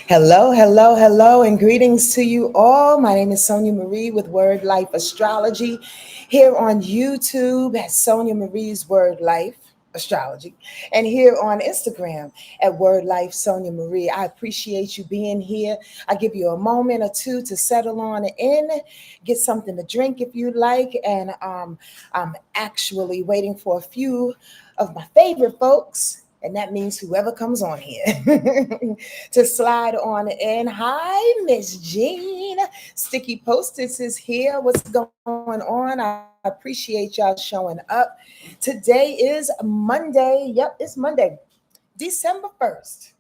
Hello, hello, hello, and greetings to you all. My name is SonjaMarie with Wordlife Astrology here on YouTube at SonjaMarie's Word Life Astrology and here on Instagram at Wordlife SonjaMarie. I appreciate you being here. I give you a moment or two to settle on in, get something to drink if you like, and I'm actually waiting for a few of my favorite folks, and that means whoever comes on here to slide on in. Hi, Miss Jean. Sticky Post-its is here. What's going on? I appreciate y'all showing up. Today is Monday. Yep, it's Monday, December 1st.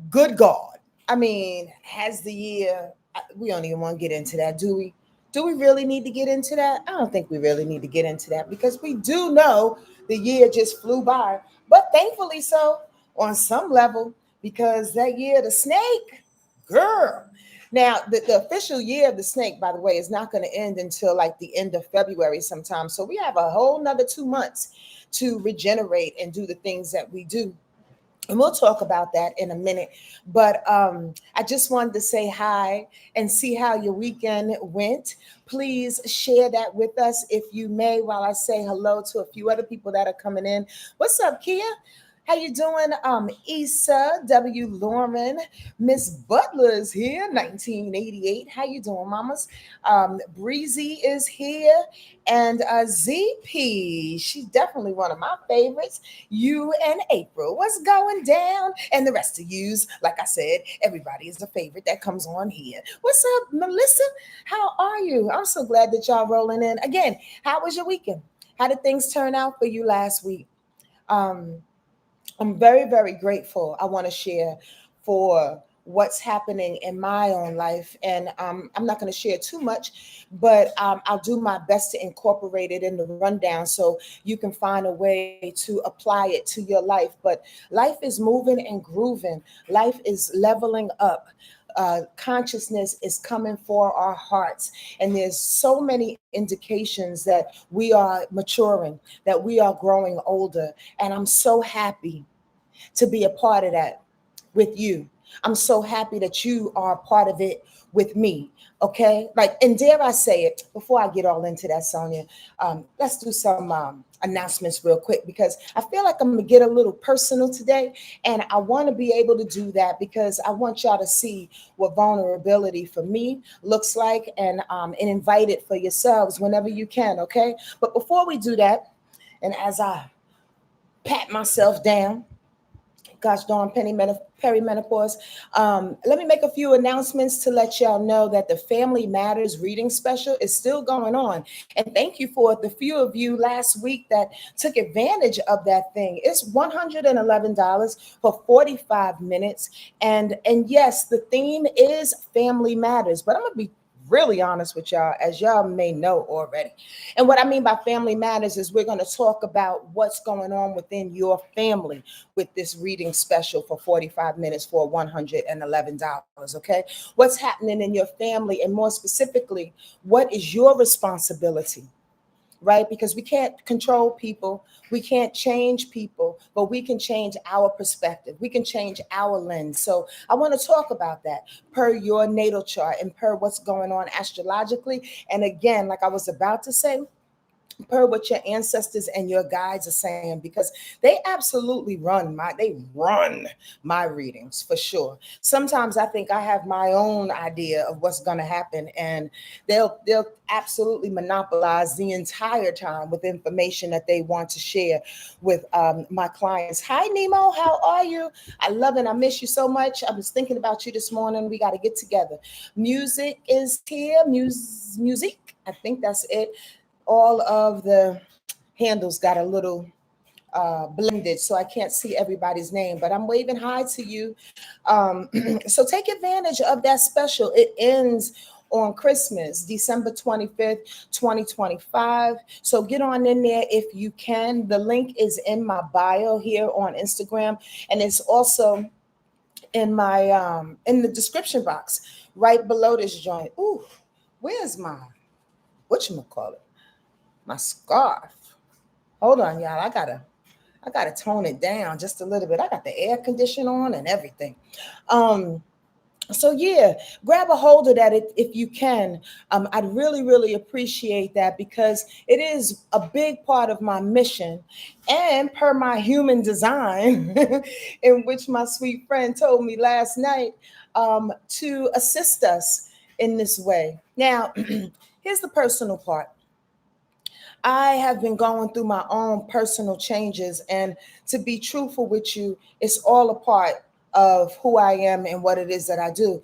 Good God. I mean, has the year, we don't even want to get into that, do we? Do we really need to get into that? I don't think we really need to get into that because we do know the year just flew by, but thankfully so on some level because that year, the snake, girl. Now, the official year of the snake, by the way, is not going to end until like the end of February sometime. So we have a whole nother 2 months to regenerate and do the things that we do, and we'll talk about that in a minute. But I just wanted to say hi and see how your weekend went. Please share that with us if you may, while I say hello to a few other people that are coming in. What's up, Kia? How you doing? Issa W. Lauren, Miss Butler is here, 1988. How you doing, mamas? Breezy is here, and ZP. She's definitely one of my favorites. You and April, what's going down? And the rest of yous, like I said, everybody is a favorite that comes on here. What's up, Melissa? How are you? I'm so glad that y'all rolling in. Again, how was your weekend? How did things turn out for you last week? Um, I'm very, very grateful. I want to share for what's happening in my own life. And I'm not going to share too much, but I'll do my best to incorporate it in the rundown so you can find a way to apply it to your life. But life is moving and grooving, life is leveling up. Consciousness is coming for our hearts, and there's so many indications that we are maturing, that we are growing older, and I'm so happy to be a part of that with you. I'm so happy that you are a part of it with me. Okay. Like, and dare I say it before I get all into that, Sonia, let's do some announcements real quick because I feel like I'm going to get a little personal today. And I want to be able to do that because I want y'all to see what vulnerability for me looks like, and invite it for yourselves whenever you can. Okay. But before we do that, and as I pat myself down, gosh darn perimenopause. Let me make a few announcements to let y'all know that the Family Matters reading special is still going on. And thank you for the few of you last week that took advantage of that thing. It's $111 for 45 minutes. And yes, the theme is Family Matters, but I'm going to be really honest with y'all, as y'all may know already. And what I mean by family matters is we're going to talk about what's going on within your family with this reading special for 45 minutes for $111. Okay. What's happening in your family? And more specifically, what is your responsibility? Right? Because we can't control people, we can't change people, but we can change our perspective. We can change our lens. So I want to talk about that per your natal chart and per what's going on astrologically. And again, like I was about to say, per what your ancestors and your guides are saying, because they absolutely run my readings for sure. Sometimes I think I have my own idea of what's going to happen, and they'll absolutely monopolize the entire time with information that they want to share with my clients. Hi Nemo, how are you? I love it. I miss you so much. I was thinking about you this morning. We got to get together. Music is here. Music, I think that's it. All of the handles got a little blended, so I can't see everybody's name, but I'm waving hi to you. So take advantage of that special. It ends on Christmas, December 25th, 2025. So get on in there if you can. The link is in my bio here on Instagram, and it's also in my in the description box right below this joint. Ooh, where's my whatchamacallit? My scarf. Hold on, y'all. I gotta tone it down just a little bit. I got the air conditioner on and everything. Um, So yeah, grab a hold of that if you can. I'd really appreciate that, because it is a big part of my mission, and per my human design, in which my sweet friend told me last night, to assist us in this way. Now, here's the personal part. I have been going through my own personal changes, and to be truthful with you, it's all a part of who I am and what it is that I do.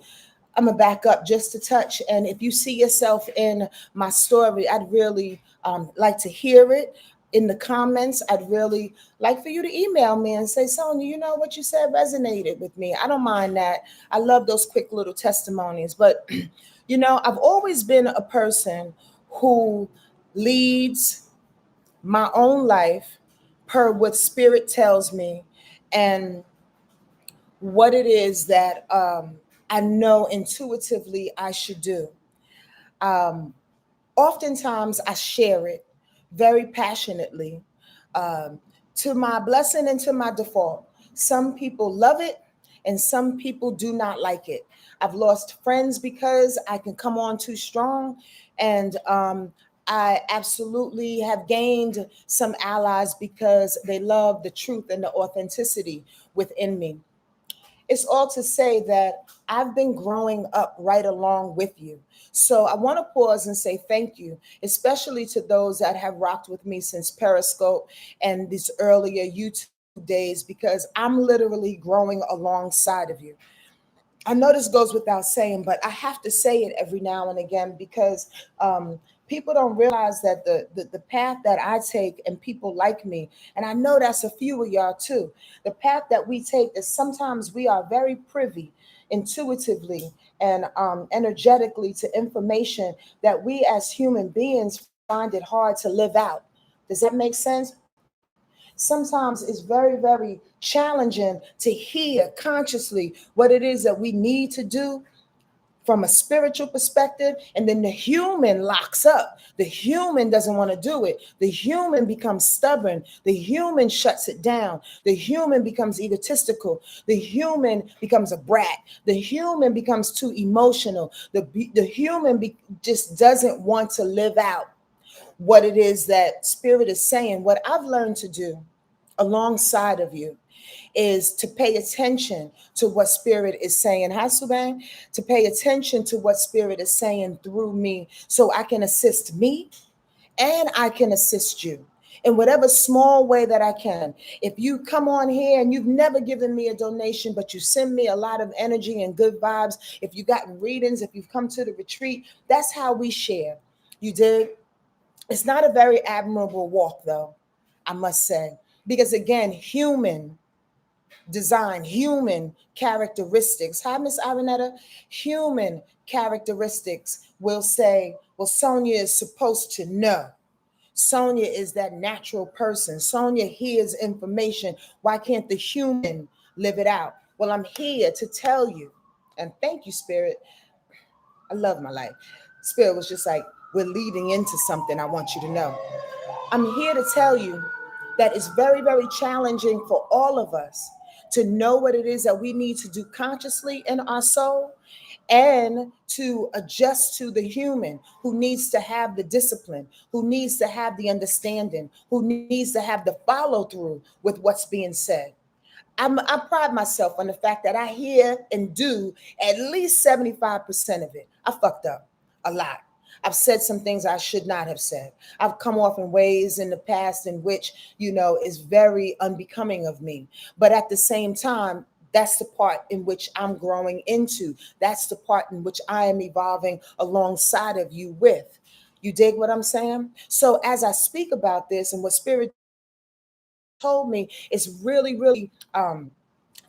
I'm gonna back up just a touch, and if you see yourself in my story, I'd really like to hear it in the comments. I'd really like for you to email me and say, Sonja, you know what you said resonated with me. I don't mind that. I love those quick little testimonies. But I've always been a person who leads my own life per what spirit tells me, and what it is that I know intuitively I should do. Um, Oftentimes I share it very passionately, um, to my blessing and to my default. Some people love it and some people do not like it. I've lost friends because I can come on too strong, and I absolutely have gained some allies because they love the truth and the authenticity within me. It's all to say that I've been growing up right along with you. So I want to pause and say thank you, especially to those that have rocked with me since Periscope and these earlier YouTube days, because I'm literally growing alongside of you. I know this goes without saying, but I have to say it every now and again, because people don't realize that the path that I take, and people like me, and I know that's a few of y'all too, the path that we take is sometimes we are very privy intuitively and energetically to information that we as human beings find it hard to live out. Does that make sense? Sometimes it's very challenging to hear consciously what it is that we need to do from a spiritual perspective, and then the human locks up. The human doesn't want to do it. The human becomes stubborn. The human shuts it down. The human becomes egotistical. The human becomes a brat. The human becomes too emotional. The human just doesn't want to live out what it is that spirit is saying. What I've learned to do alongside of you is to pay attention to what spirit is saying. Hi, Subang. To pay attention to what spirit is saying through me, so I can assist me and I can assist you in whatever small way that I can. If you come on here and you've never given me a donation, but you send me a lot of energy and good vibes, if you've gotten readings, if you've come to the retreat, that's how we share. You did. It's not a very admirable walk, though, I must say, because again, human design, human characteristics. Hi, Miss Aranetta. Human characteristics will say, well, Sonja is supposed to know. Sonja is that natural person. Sonja hears information. Why can't the human live it out? Well, I'm here to tell you, and thank you, Spirit. I love my life. Spirit was just like, we're leading into something I want you to know. I'm here to tell you that it's very challenging for all of us to know what it is that we need to do consciously in our soul, and to adjust to the human who needs to have the discipline, who needs to have the understanding, who needs to have the follow through with what's being said. I pride myself on the fact that I hear and do at least 75% of it. I fucked up a lot. I've said some things I should not have said. I've come off in ways in the past in which, is very unbecoming of me. But at the same time, that's the part in which I'm growing into. That's the part in which I am evolving alongside of you with. You dig what I'm saying? So as I speak about this and what Spirit told me, it's really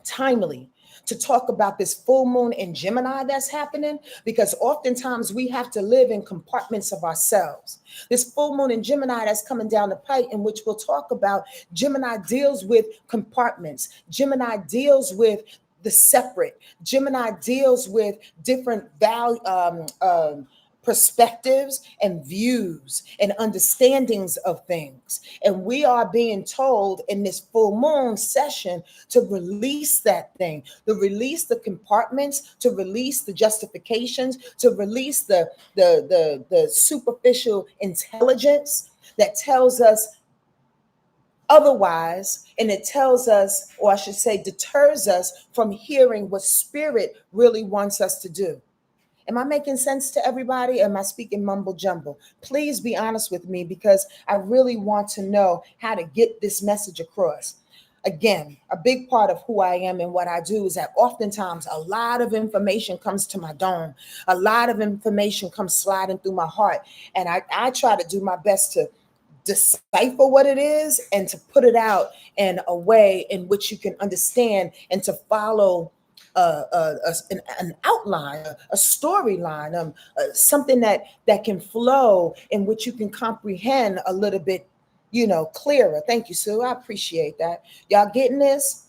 timely to talk about this full moon in Gemini that's happening, because oftentimes we have to live in compartments of ourselves. This full moon in Gemini that's coming down the pike, in which we'll talk about, Gemini deals with compartments. Gemini deals with the separate. Gemini deals with different value perspectives and views and understandings of things. And we are being told in this full moon session to release that thing, to release the compartments, to release the justifications, to release the superficial intelligence that tells us otherwise, and it tells us, or I should say deters us from hearing what spirit really wants us to do. Am I making sense to everybody? Am I speaking mumble jumble? Please be honest with me, because I really want to know how to get this message across. Again, a big part of who I am and what I do is that oftentimes a lot of information comes to my dome. A lot of information comes sliding through my heart. And I try to do my best to decipher what it is and to put it out in a way in which you can understand and to follow an outline, a storyline, something that can flow, in which you can comprehend a little bit, clearer. Thank you, Sue. I appreciate that. Y'all getting this?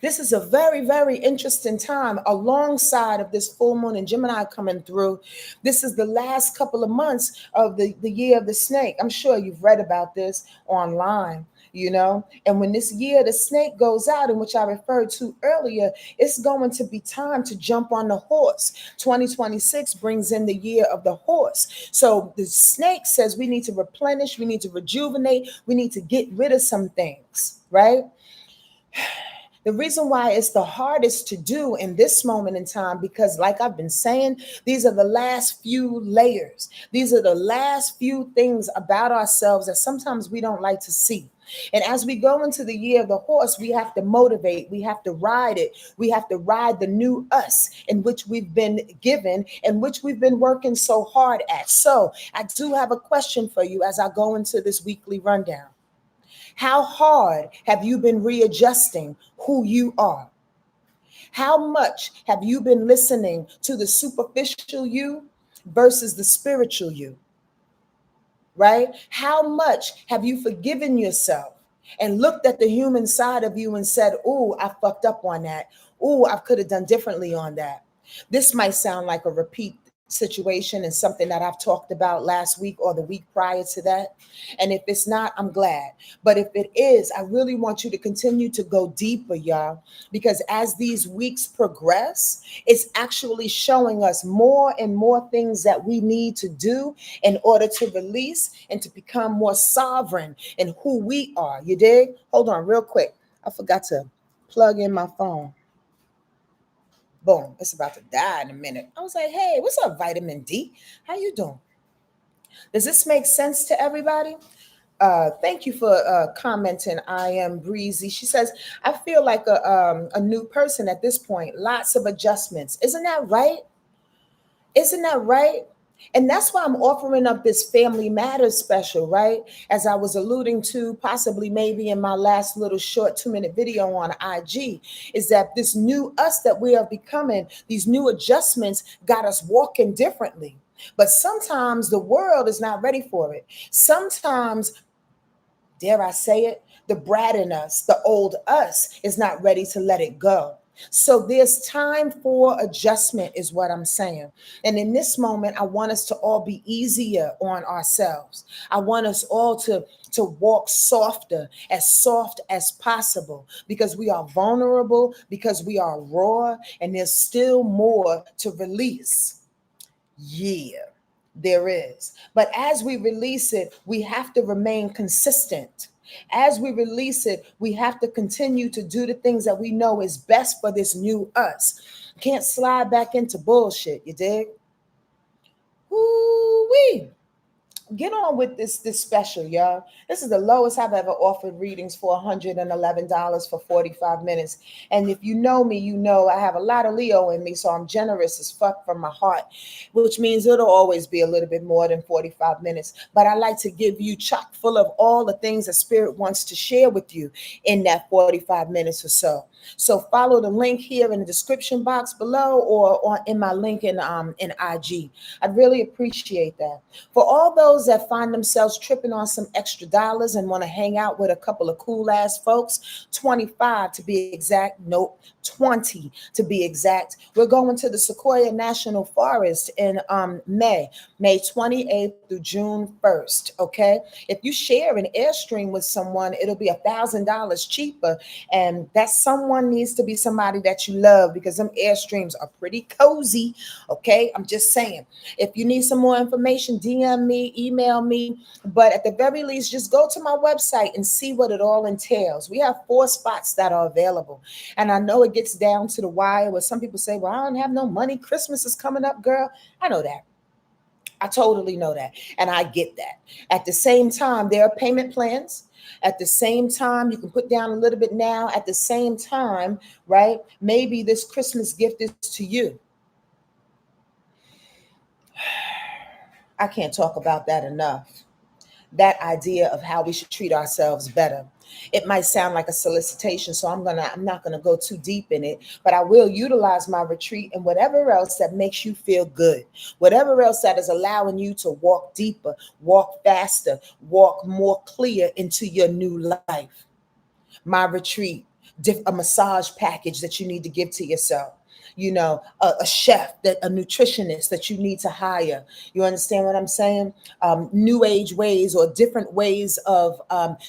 This is a very, very interesting time alongside of this full moon and Gemini coming through. This is the last couple of months of the year of the snake. I'm sure you've read about this online. And when this year the snake goes out, in which I referred to earlier, it's going to be time to jump on the horse. 2026 brings in the year of the horse. So the snake says we need to replenish, we need to rejuvenate, we need to get rid of some things, right? The reason why it's the hardest to do in this moment in time, because like I've been saying, these are the last few layers. These are the last few things about ourselves that sometimes we don't like to see. And as we go into the year of the horse, we have to motivate, we have to ride it. We have to ride the new us in which we've been given and which we've been working so hard at. So I do have a question for you as I go into this weekly rundown. How hard have you been readjusting who you are? How much have you been listening to the superficial you versus the spiritual you? Right? How much have you forgiven yourself and looked at the human side of you and said, "Oh, I fucked up on that. Oh, I could have done differently on that." This might sound like a repeat situation and something that I've talked about last week or the week prior to that. And if it's not, I'm glad. But if it is, I really want you to continue to go deeper, y'all, because as these weeks progress, it's actually showing us more and more things that we need to do in order to release and to become more sovereign in who we are. You dig? Hold on real quick. I forgot to plug in my phone. Boom, it's about to die in a minute. I was like, hey, what's up, vitamin D? How you doing? Does this make sense to everybody? Thank you for commenting. I am breezy. She says, I feel like a new person at this point. Lots of adjustments. Isn't that right? Isn't that right? And that's why I'm offering up this Family Matters special, right? As I was alluding to, possibly maybe in my last little short 2-minute video on IG, is that this new us that we are becoming, these new adjustments got us walking differently. But sometimes the world is not ready for it. Sometimes, dare I say it, the brat in us, the old us, is not ready to let it go. So there's time for adjustment is what I'm saying. And in this moment, I want us to all be easier on ourselves. I want us all to walk softer as possible, because we are vulnerable, because we are raw, and there's still more to release. Yeah, there is. But as we release it, we have to remain consistent. As we release it, we have to continue to do the things that we know is best for this new us. Can't slide back into bullshit, you dig? Woo-wee. Get on with this special, y'all. This is the lowest I've ever offered readings for $111 for 45 minutes. And if you know me, you know I have a lot of Leo in me, so I'm generous as fuck from my heart, which means it'll always be a little bit more than 45 minutes. But I like to give you chock full of all the things that Spirit wants to share with you in that 45 minutes or so. So follow the link here in the description box below, or in my link in IG. I'd really appreciate that. For all those those that find themselves tripping on some extra dollars and want to hang out with a couple of cool ass folks, 25 to be exact. Nope, 20 to be exact. We're going to the SEQUOIA National Forest in May 28th through June 1st. Okay. If you share an Airstream with someone, it'll be $1,000 cheaper. And that someone needs to be somebody that you love, because them Airstreams are pretty cozy. Okay. I'm just saying, if you need some more information, DM me, email me. But at the very least, just go to my website and see what it all entails. We have 4 spots that are available. And I know it gets down to the wire where some people say, well, I don't have no money. Christmas is coming up, girl. I know that. I totally know that. And I get that. At the same time, there are payment plans. At the same time, you can put down a little bit now. At the same time, right? Maybe this Christmas gift is to you. I can't talk about that enough. That idea of how we should treat ourselves better. It might sound like a solicitation, so I'm not gonna go too deep in it, but I will utilize my retreat and whatever else that makes you feel good, whatever else that is allowing you to walk deeper, walk faster, walk more clear into your new life. My retreat, a massage package that you need to give to yourself, a chef, that a nutritionist that you need to hire. You understand what I'm saying? New age ways or different ways of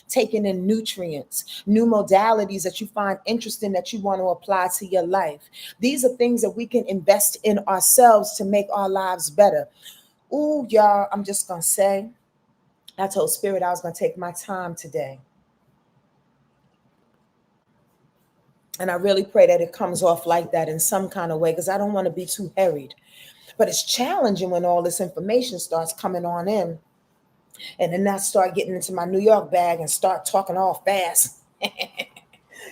taking in nutrients, new modalities that you find interesting that you want to apply to your life. These are things that we can invest in ourselves to make our lives better. Ooh, y'all, I'm just going to say, I told Spirit I was going to take my time today. And I really pray that it comes off like that in some kind of way, because I don't want to be too harried. But it's challenging when all this information starts coming on in. And then I start getting into my New York bag and start talking all fast. You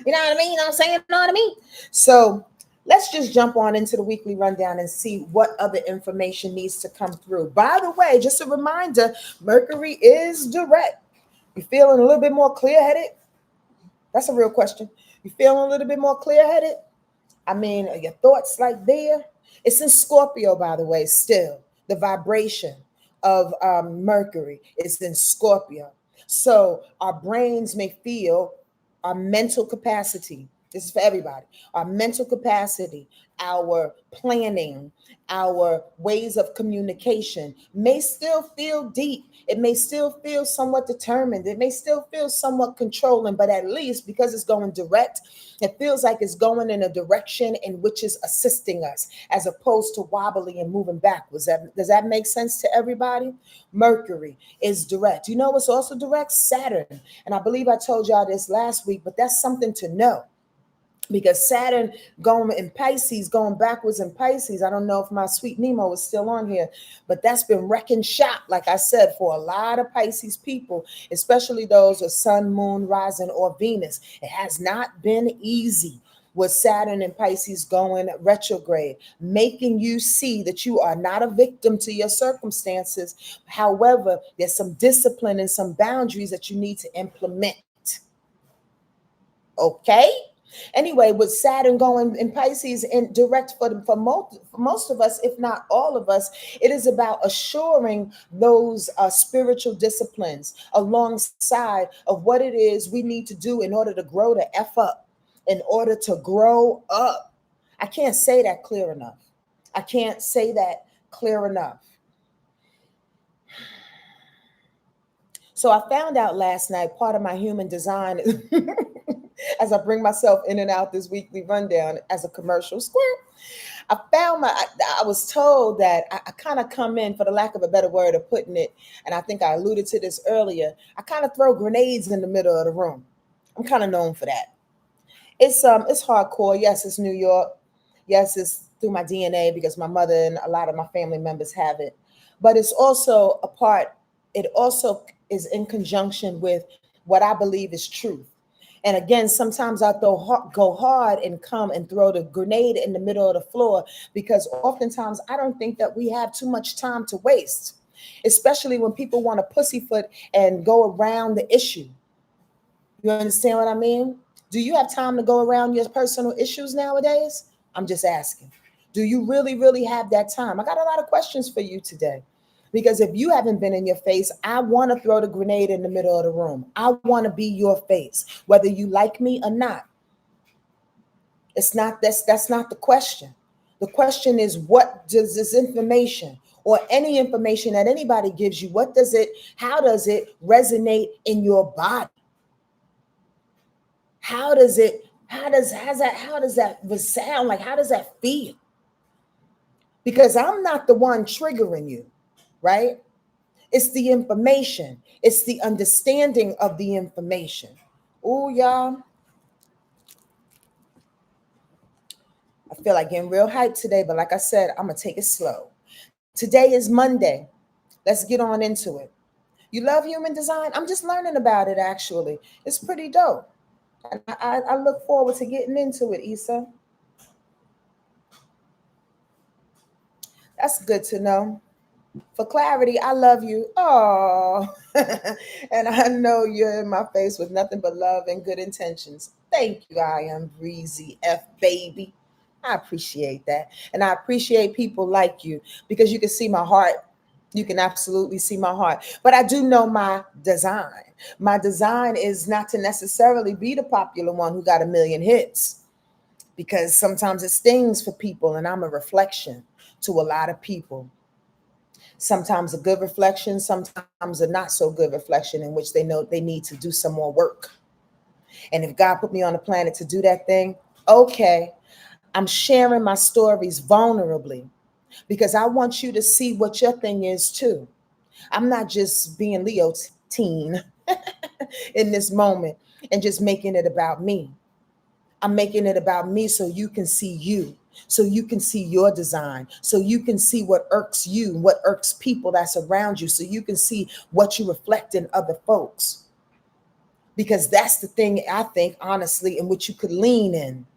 know what I mean? You know what I'm saying? You know what I mean? So let's just jump on into the weekly rundown and see what other information needs to come through. By the way, just a reminder, Mercury is direct. You feeling a little bit more clear-headed? That's a real question. You feeling a little bit more clear-headed? I mean, are your thoughts like there? It's in Scorpio, by the way, still. The vibration of Mercury is in Scorpio. So our brains may feel, our mental capacity, this is for everybody, our mental capacity, our planning, our ways of communication may still feel deep. It may still feel somewhat determined. It may still feel somewhat controlling, but at least because it's going direct, it feels like it's going in a direction in which is assisting us as opposed to wobbling and moving backwards. Does that make sense to everybody? Mercury is direct. You know what's also direct? Saturn. And I believe I told y'all this last week, but that's something to know. Because Saturn going in Pisces, going backwards in Pisces. I don't know if my sweet Nemo is still on here, but that's been wrecking shop, like I said, for a lot of Pisces people, especially those with Sun, Moon, Rising, or Venus. It has not been easy with Saturn and Pisces going retrograde, making you see that you are not a victim to your circumstances. However, there's some discipline and some boundaries that you need to implement. Okay? Anyway, with Saturn going in Pisces in direct for most of us, if not all of us, it is about assuring those spiritual disciplines alongside of what it is we need to do in order to grow the F up, in order to grow up. I can't say that clear enough. I can't say that clear enough. So I found out last night, part of my human design as I bring myself in and out this weekly rundown as a commercial square, I was told that I kind of come in, for the lack of a better word of putting it, and I think I alluded to this earlier, I kind of throw grenades in the middle of the room. I'm kind of known for that. It's hardcore. Yes, it's New York. Yes, it's through my DNA because my mother and a lot of my family members have it. But it's also it also is in conjunction with what I believe is truth. And again, sometimes I go hard and come and throw the grenade in the middle of the floor because oftentimes I don't think that we have too much time to waste, especially when people want to pussyfoot and go around the issue. You understand what I mean? Do you have time to go around your personal issues nowadays? I'm just asking. Do you really, really have that time? I got a lot of questions for you today. Because if you haven't been in your face, I want to throw the grenade in the middle of the room. I want to be your face, whether you like me or not. That's not the question. The question is, what does this information or any information that anybody gives you, how does it resonate in your body? How does that sound? Like, how does that feel? Because I'm not the one triggering you, right? It's the information. It's the understanding of the information. Oh, y'all, I feel like getting real hyped today, but like I said, I'm gonna take it slow. Today is Monday. Let's get on into it. You love human design? I'm just learning about it, actually. It's pretty dope. And I look forward to getting into it, Issa. That's good to know. For clarity, I love you. Oh, and I know you're in my face with nothing but love and good intentions. Thank you. I am Breezy F baby. I appreciate that. And I appreciate people like you because you can see my heart. You can absolutely see my heart. But I do know my design. My design is not to necessarily be the popular one who got a million hits, because sometimes it stings for people, and I'm a reflection to a lot of people. Sometimes a good reflection, sometimes a not so good reflection, in which they know they need to do some more work. And if God put me on the planet to do that thing, okay, I'm sharing my stories vulnerably because I want you to see what your thing is too. I'm not just being Leo teen in this moment and just making it about me. I'm making it about me so you can see you, so you can see your design, so you can see what irks you, what irks people that's around you, so you can see what you reflect in other folks. Because that's the thing, I think, honestly, in which you could lean in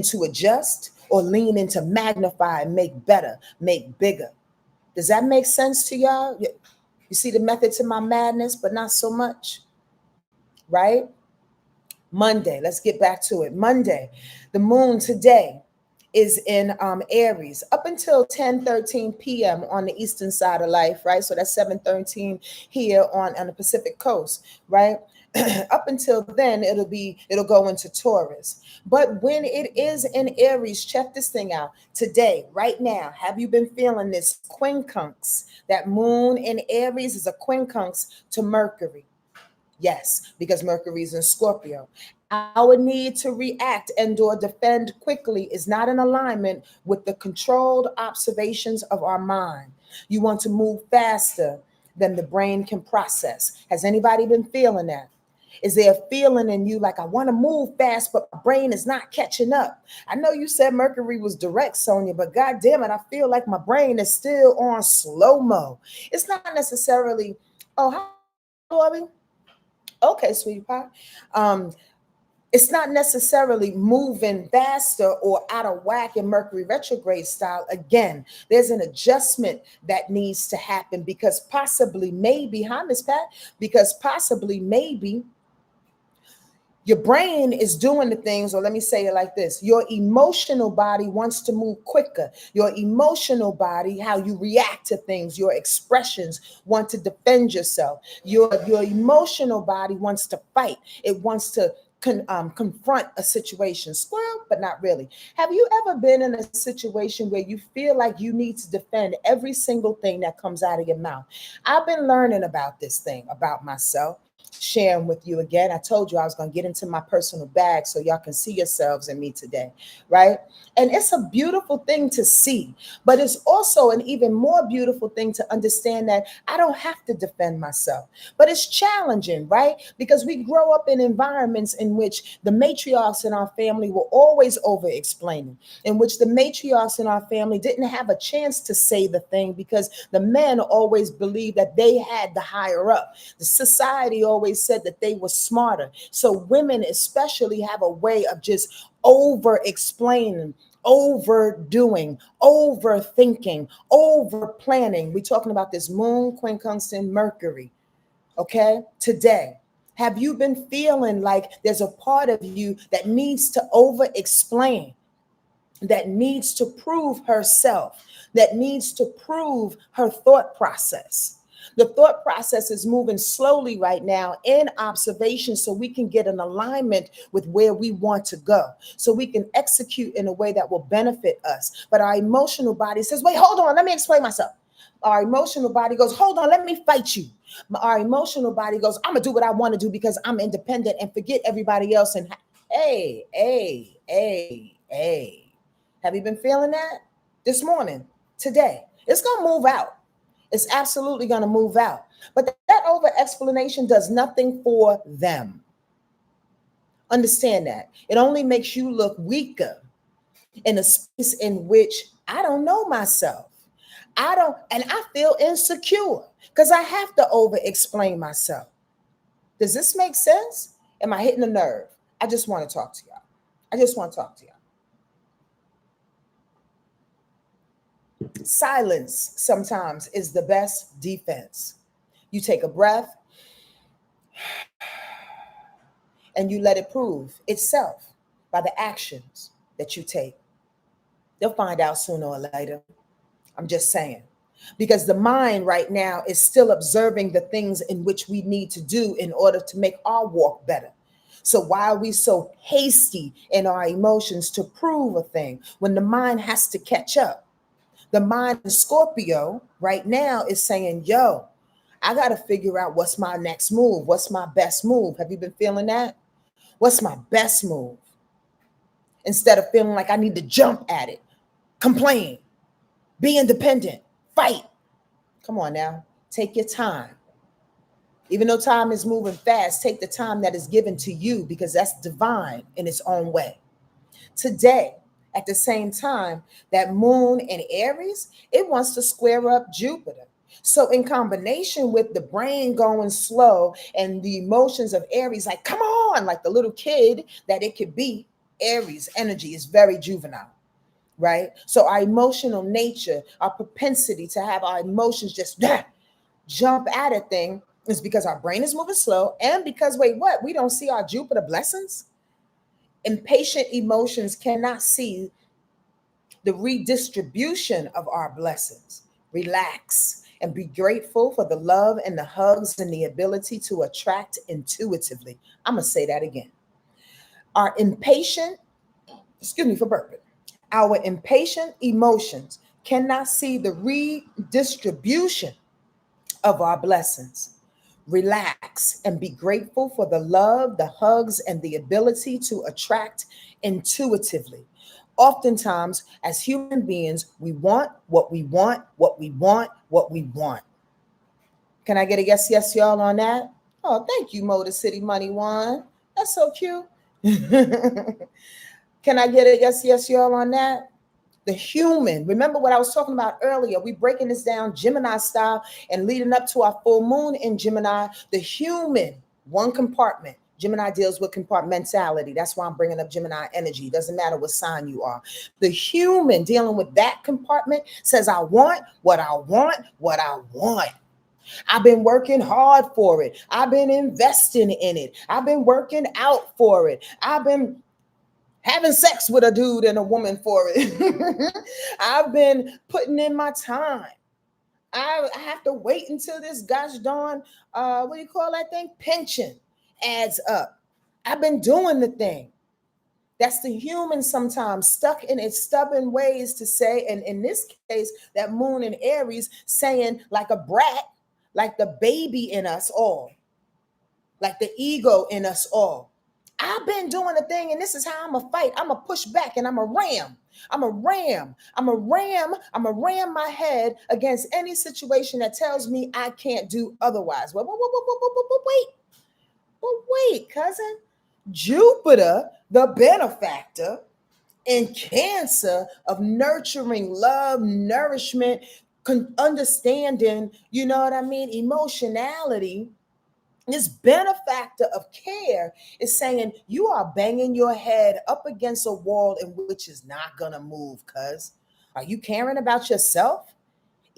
to adjust, or lean in to magnify and make better, make bigger. Does that make sense to y'all? You see the method to my madness, but not so much, right? Monday, let's get back to it. Monday, the moon today is in Aries up until 10:13 p.m. on the eastern side of life, right? So that's 7:13 here on the Pacific coast, right? Up until then, it'll go into Taurus. But when it is in Aries, check this thing out. Today, right now, have you been feeling this quincunx? That moon in Aries is a quincunx to Mercury. Yes, because Mercury is in Scorpio. Our need to react and or defend quickly is not in alignment with the controlled observations of our mind. You want to move faster than the brain can process. Has anybody been feeling that? Is there a feeling in you like, I want to move fast, but my brain is not catching up? I know you said Mercury was direct, Sonja, but God damn it, I feel like my brain is still on slow-mo. It's not necessarily, oh, how are we? Okay, sweetie pie. Um, it's not necessarily moving faster or out of whack in Mercury retrograde style. Again, there's an adjustment that needs to happen because possibly, maybe, hi, Miss Pat, because possibly, maybe, your brain is doing the things, or let me say it like this: your emotional body wants to move quicker. Your emotional body, how you react to things, your expressions want to defend yourself. Your emotional body wants to fight. It wants to confront a situation. Squirrel, but not really. Have you ever been in a situation where you feel like you need to defend every single thing that comes out of your mouth? I've been learning about this thing about myself, sharing with you again. I told you I was going to get into my personal bag so y'all can see yourselves in me today, right? And it's a beautiful thing to see, but it's also an even more beautiful thing to understand that I don't have to defend myself. But it's challenging, right? Because we grow up in environments in which the matriarchs in our family were always over explaining, in which the matriarchs in our family didn't have a chance to say the thing because the men always believed that they had the higher up. The society always said that they were smarter. So women especially have a way of just over explaining, overdoing, overthinking, over planning. We're talking about this moon quincunx in Mercury. Okay, today, have you been feeling like there's a part of you that needs to over explain? that needs to prove herself, that needs to prove her thought process. The thought process is moving slowly right now in observation so we can get an alignment with where we want to go, so we can execute in a way that will benefit us. But our emotional body says, wait, hold on, let me explain myself. Our emotional body goes, hold on, let me fight you. Our emotional body goes, I'm going to do what I want to do because I'm independent and forget everybody else. And hey. Have you been feeling that this morning, today? It's going to move out. It's absolutely going to move out. But that over explanation does nothing for them. Understand that. It only makes you look weaker in a space in which I don't know myself. And I feel insecure because I have to over explain myself. Does this make sense? Am I hitting a nerve? I just want to talk to y'all. Silence sometimes is the best defense. You take a breath and you let it prove itself by the actions that you take. They'll find out sooner or later. I'm just saying. Because the mind right now is still observing the things in which we need to do in order to make our walk better. So why are we so hasty in our emotions to prove a thing when the mind has to catch up? The mind in Scorpio right now is saying, yo, I got to figure out what's my next move. What's my best move? Have you been feeling that? What's my best move? Instead of feeling like I need to jump at it, complain, be independent, fight. Come on now, take your time. Even though time is moving fast, take the time that is given to you because that's divine in its own way. Today, at the same time, that moon in Aries, it wants to square up Jupiter. So in combination with the brain going slow and the emotions of Aries, like, come on, like the little kid that it could be, Aries energy is very juvenile, right? So our emotional nature, our propensity to have our emotions just jump at a thing is because our brain is moving slow and because, wait, what? We don't see our Jupiter blessings. Impatient emotions cannot see the redistribution of our blessings. Relax and be grateful for the love and the hugs and the ability to attract intuitively. I'm going to say that again. Our impatient emotions cannot see the redistribution of our blessings. Relax and be grateful for the love, the hugs, and the ability to attract intuitively. Oftentimes, as human beings, we want what we want, what we want, what we want. Can I get a yes, y'all on that? Oh, thank you, Motor City Money One. That's so cute. Can I get a yes, y'all on that? The human, remember what I was talking about earlier, we breaking this down Gemini style and leading up to our full moon in Gemini. The human, one compartment. Gemini deals with compartmentality. That's why I'm bringing up Gemini energy. It doesn't matter what sign you are. The human dealing with that compartment says, I want what I want, what I want. I've been working hard for it. I've been investing in it. I've been working out for it. I've been having sex with a dude and a woman for it. I've been putting in my time. I have to wait until this gosh darn, what do you call that thing? Pension adds up. I've been doing the thing. That's the human sometimes stuck in its stubborn ways to say, and in this case, that moon in Aries saying like a brat, like the baby in us all, like the ego in us all. I've been doing a thing, and this is how I'm going to fight. I'm going to push back, and I'm going to ram. I'm going to ram my head against any situation that tells me I can't do otherwise. Wait, cousin. Jupiter, the benefactor in Cancer of nurturing, love, nourishment, understanding, you know what I mean, emotionality. This benefactor of care is saying you are banging your head up against a wall in which is not going to move, cuz. Are you caring about yourself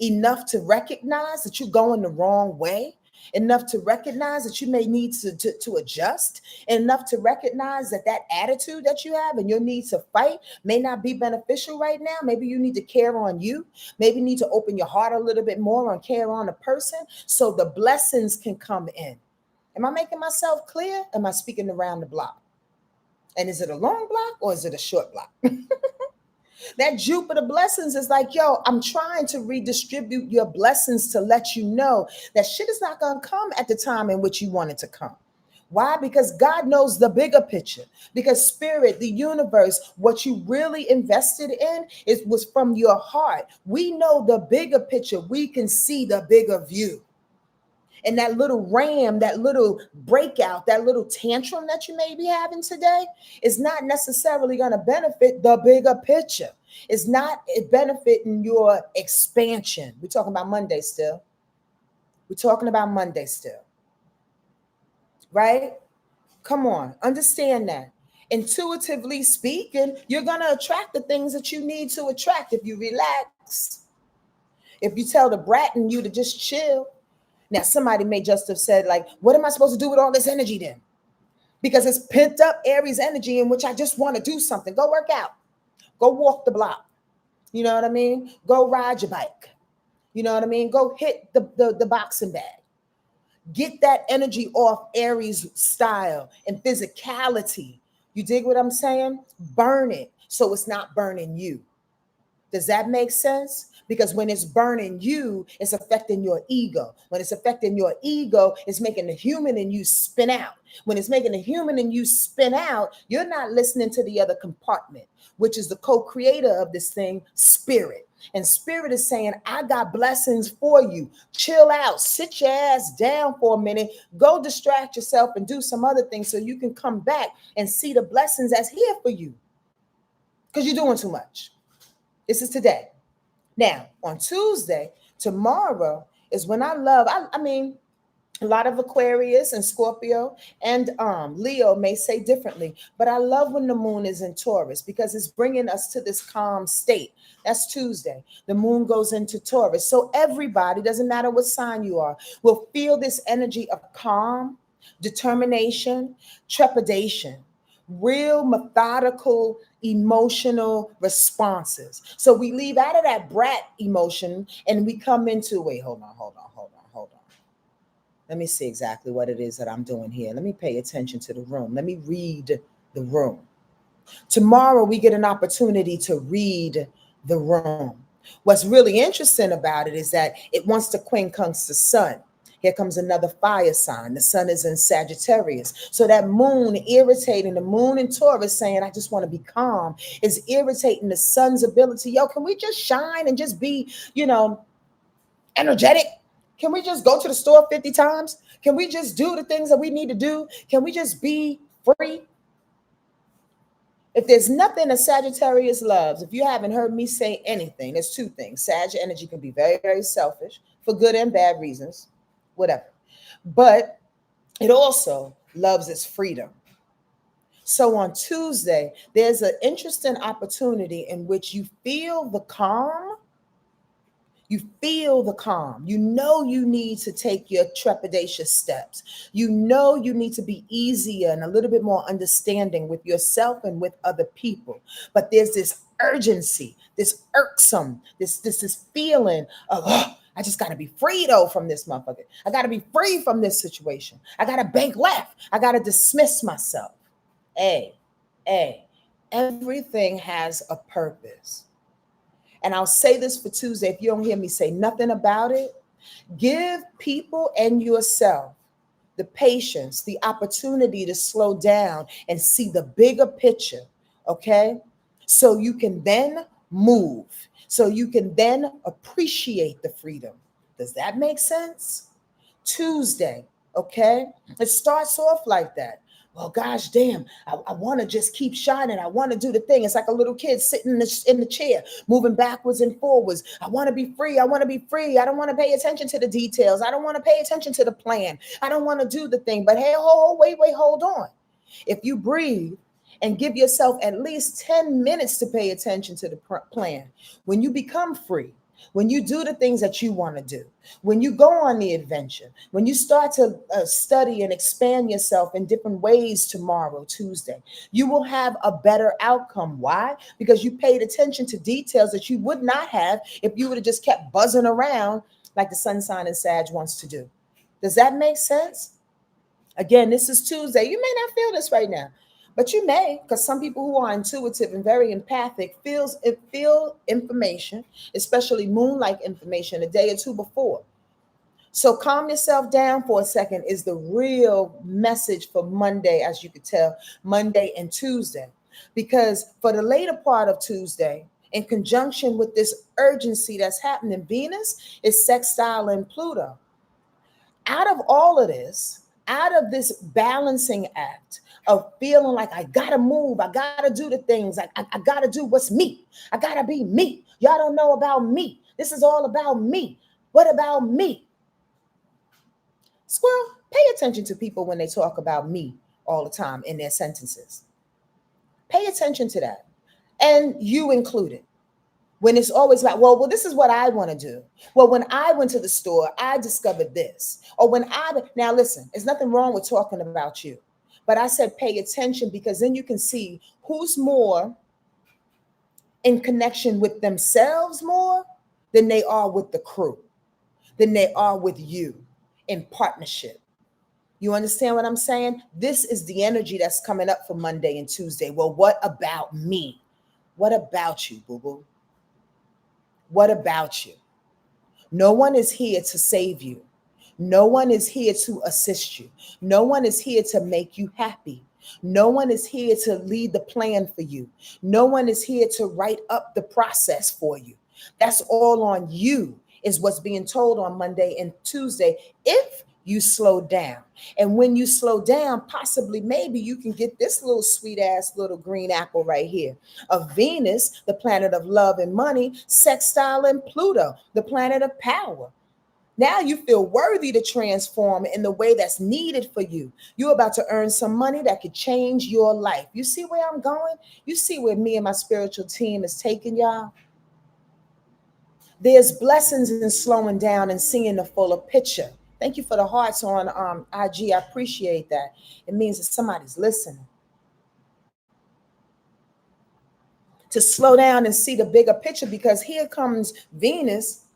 enough to recognize that you're going the wrong way? enough to recognize that you may need to adjust, and enough to recognize that that attitude that you have and your need to fight may not be beneficial right now. Maybe you need to care on you. Maybe you need to open your heart a little bit more and care on a person so the blessings can come in. Am I making myself clear? Am I speaking around the block? And is it a long block or is it a short block? That Jupiter blessings is like, yo, I'm trying to redistribute your blessings to let you know that shit is not going to come at the time in which you want it to come. Why? Because God knows the bigger picture. Because spirit, the universe, what you really invested in was from your heart. We know the bigger picture. We can see the bigger view. And that little ram, that little breakout, that little tantrum that you may be having today is not necessarily going to benefit the bigger picture. It's not benefiting your expansion. We're talking about Monday still. We're talking about Monday still. Right? Come on, understand that. Intuitively speaking, you're going to attract the things that you need to attract if you relax. If you tell the brat in you to just chill. Now, somebody may just have said, like, what am I supposed to do with all this energy then? Because it's pent up Aries energy in which I just want to do something. Go work out. Go walk the block. You know what I mean? Go ride your bike. You know what I mean? Go hit the boxing bag. Get that energy off Aries style and physicality. You dig what I'm saying? Burn it so it's not burning you. Does that make sense? Because when it's burning you, it's affecting your ego. When it's affecting your ego, it's making the human in you spin out. When it's making the human in you spin out, you're not listening to the other compartment, which is the co-creator of this thing, spirit. And spirit is saying, I got blessings for you. Chill out, sit your ass down for a minute, go distract yourself and do some other things so you can come back and see the blessings that's here for you. Because you're doing too much. This is today. Now, on Tuesday, tomorrow is when I mean, a lot of Aquarius and Scorpio and Leo may say differently, but I love when the moon is in Taurus because it's bringing us to this calm state. That's Tuesday. The moon goes into Taurus. So everybody, doesn't matter what sign you are, will feel this energy of calm, determination, trepidation, real methodical emotional responses. So we leave out of that brat emotion and we come into, wait, hold on. Let me see exactly what it is that I'm doing here. Let me pay attention to the room. Let me read the room. Tomorrow we get an opportunity to read the room. What's really interesting about it is that it wants to quincunx the sun. Here comes another fire sign. The sun is in Sagittarius. So that moon irritating, the moon in Taurus saying, I just want to be calm, is irritating the sun's ability. Yo, can we just shine and just be, energetic? Can we just go to the store 50 times? Can we just do the things that we need to do? Can we just be free? If there's nothing a Sagittarius loves, if you haven't heard me say anything, there's two things. Sag energy can be very, very selfish for good and bad reasons, whatever. But it also loves its freedom. So on Tuesday, there's an interesting opportunity in which you feel the calm. You feel the calm. You know you need to take your trepidatious steps. You know you need to be easier and a little bit more understanding with yourself and with other people. But there's this urgency, this irksome, this feeling of, I just got to be free though from this motherfucker. I got to be free from this situation. I got to bank left. I got to dismiss myself. Everything has a purpose. And I'll say this for Tuesday, if you don't hear me say nothing about it, give people and yourself the patience, the opportunity to slow down and see the bigger picture, okay? So you can then move, so you can then appreciate the freedom. Does that make sense? Tuesday, okay? It starts off like that. Well, gosh, damn, I want to just keep shining. I want to do the thing. It's like a little kid sitting in the chair, moving backwards and forwards. I want to be free. I want to be free. I don't want to pay attention to the details. I don't want to pay attention to the plan. I don't want to do the thing. But hey, wait, hold on. If you breathe and give yourself at least 10 minutes to pay attention to the plan, when you become free, when you do the things that you want to do, when you go on the adventure, when you start to study and expand yourself in different ways tomorrow, Tuesday, you will have a better outcome. Why? Because you paid attention to details that you would not have if you would have just kept buzzing around like the sun sign in Sag wants to do. Does that make sense? Again, this is Tuesday. You may not feel this right now, but you may, because some people who are intuitive and very empathic feel information, especially moon-like information, a day or two before. So calm yourself down for a second is the real message for Monday, as you could tell, Monday and Tuesday. Because for the later part of Tuesday, in conjunction with this urgency that's happening, Venus is sextile in Pluto. Out of all of this, out of this balancing act of feeling like I gotta move, I gotta do the things, I gotta do what's me, I gotta be me. Y'all don't know about me. This is all about me. What about me? Squirrel, pay attention to people when they talk about me all the time in their sentences. Pay attention to that. And you included. When it's always like, well, this is what I want to do. Well, when I went to the store, I discovered this. Or now listen, there's nothing wrong with talking about you. But I said pay attention because then you can see who's more in connection with themselves more than they are with the crew, than they are with you in partnership. You understand what I'm saying? This is the energy that's coming up for Monday and Tuesday. Well, what about me? What about you, boo-boo? What about you? No one is here to save you. No one is here to assist you. No one is here to make you happy. No one is here to lead the plan for you. No one is here to write up the process for you. That's all on you, is what's being told on Monday and Tuesday if you slow down. And when you slow down, possibly maybe you can get this little sweet ass little green apple right here of Venus, the planet of love and money, sextile and Pluto, the planet of power. Now you feel worthy to transform in the way that's needed for you. You're about to earn some money that could change your life. You see where I'm going? You see where me and my spiritual team is taking y'all? There's blessings in slowing down and seeing the fuller picture. Thank you for the hearts on IG. I appreciate that. It means that somebody's listening. To slow down and see the bigger picture, because here comes Venus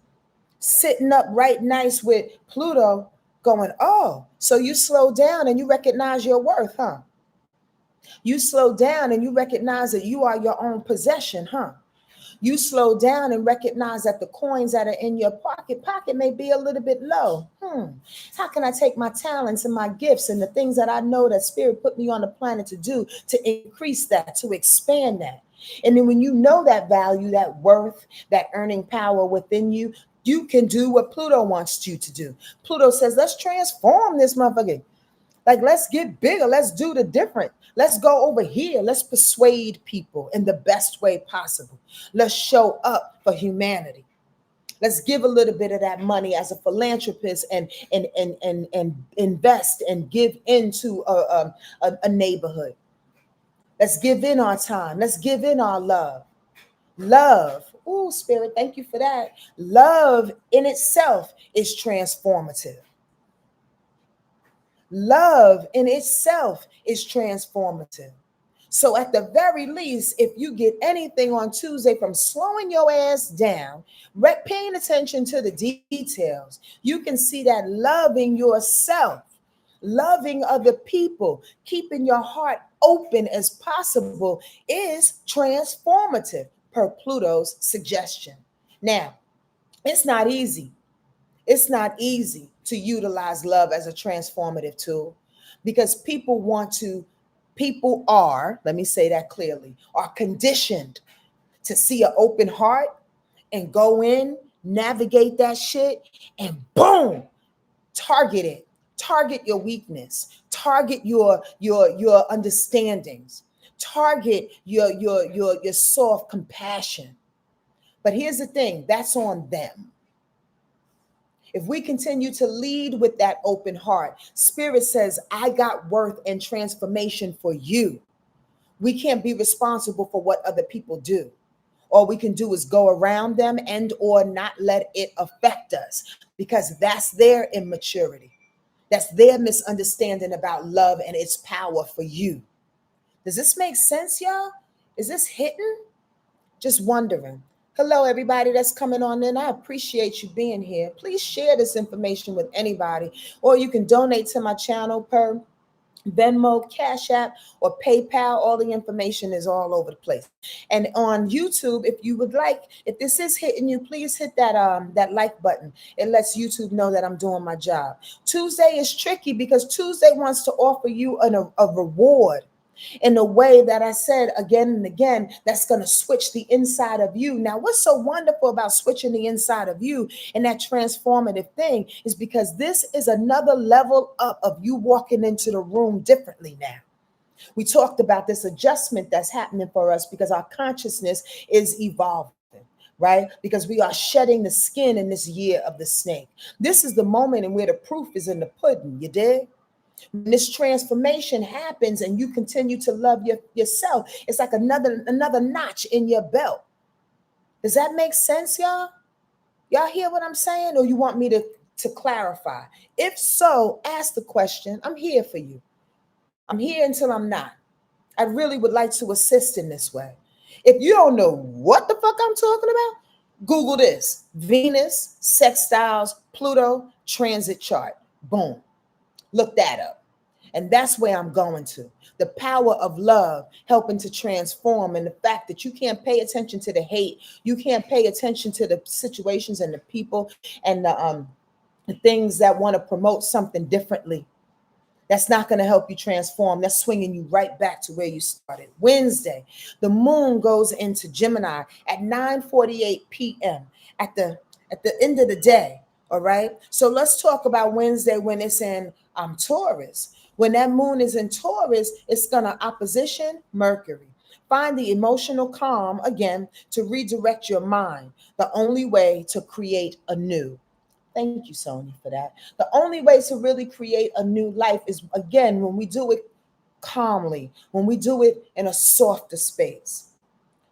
sitting up right nice with Pluto going, oh, so you slow down and you recognize your worth, huh? You slow down and you recognize that you are your own possession, huh? You slow down and recognize that the coins that are in your pocket may be a little bit low. How can I take my talents and my gifts and the things that I know that Spirit put me on the planet to do to increase that, to expand that? And then when you know that value, that worth, that earning power within you, you can do what Pluto wants you to do. Pluto says, let's transform this motherfucker. Like, let's get bigger. Let's do the different. Let's go over here. Let's persuade people in the best way possible. Let's show up for humanity. Let's give a little bit of that money as a philanthropist and invest and give into a neighborhood. Let's give in our time. Let's give in our love. Love. Oh, Spirit, thank you for that. Love in itself is transformative. Love in itself is transformative. So at the very least, if you get anything on Tuesday from slowing your ass down, paying attention to the details, you can see that loving yourself, loving other people, keeping your heart open as possible is transformative per Pluto's suggestion. Now, it's not easy. It's not easy to utilize love as a transformative tool because people are, let me say that clearly, are conditioned to see an open heart and go in, navigate that shit, and boom, target it. Target your weakness. Target your understandings. Target your soft compassion. But here's the thing, that's on them. If we continue to lead with that open heart, Spirit says, I got worth and transformation for you. We can't be responsible for what other people do All we can do is go around them and or not let it affect us, because that's their immaturity. That's their misunderstanding about love and its power for you. Does this make sense, y'all? Is this hitting? Just wondering. Hello, everybody that's coming on in. I appreciate you being here. Please share this information with anybody, or you can donate to my channel per Venmo, Cash App, or PayPal. All the information is all over the place. And on YouTube, if you would like, if this is hitting you, please hit that like button. It lets YouTube know that I'm doing my job. Tuesday is tricky because Tuesday wants to offer you a reward in a way that I said again and again, that's going to switch the inside of you. Now, what's so wonderful about switching the inside of you and that transformative thing is because this is another level up of you walking into the room differently now. We talked about this adjustment that's happening for us because our consciousness is evolving, right? Because we are shedding the skin in this year of the snake. This is the moment in where the proof is in the pudding, you dig? When this transformation happens and you continue to love yourself, it's like another notch in your belt. Does that make sense, y'all? Y'all hear what I'm saying? Or you want me to clarify? If so, ask the question. I'm here for you. I'm here until I'm not. I really would like to assist in this way. If you don't know what the fuck I'm talking about, Google this: Venus, sextiles, Pluto, transit chart. Boom. Look that up. And that's where I'm going to. The power of love helping to transform, and the fact that you can't pay attention to the hate. You can't pay attention to the situations and the people and the things that want to promote something differently. That's not going to help you transform. That's swinging you right back to where you started. Wednesday, the moon goes into Gemini at 9:48 p.m. at the end of the day. All right. So let's talk about Wednesday when it's in Taurus. When that moon is in Taurus, it's going to opposition Mercury. Find the emotional calm again to redirect your mind. The only way to create a new. Thank you, Sonja, for that. The only way to really create a new life is, again, when we do it calmly, when we do it in a softer space.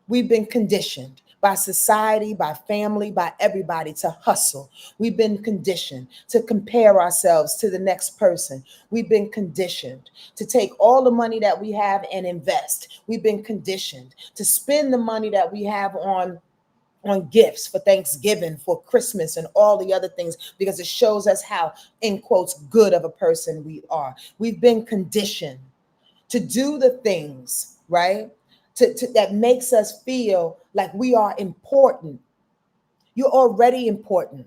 We've been conditioned by society, by family, by everybody to hustle. We've been conditioned to compare ourselves to the next person. We've been conditioned to take all the money that we have and invest. We've been conditioned to spend the money that we have on gifts for Thanksgiving, for Christmas, and all the other things, because it shows us how, in quotes, good of a person we are. We've been conditioned to do the things, right? That makes us feel like we are important. You're already important.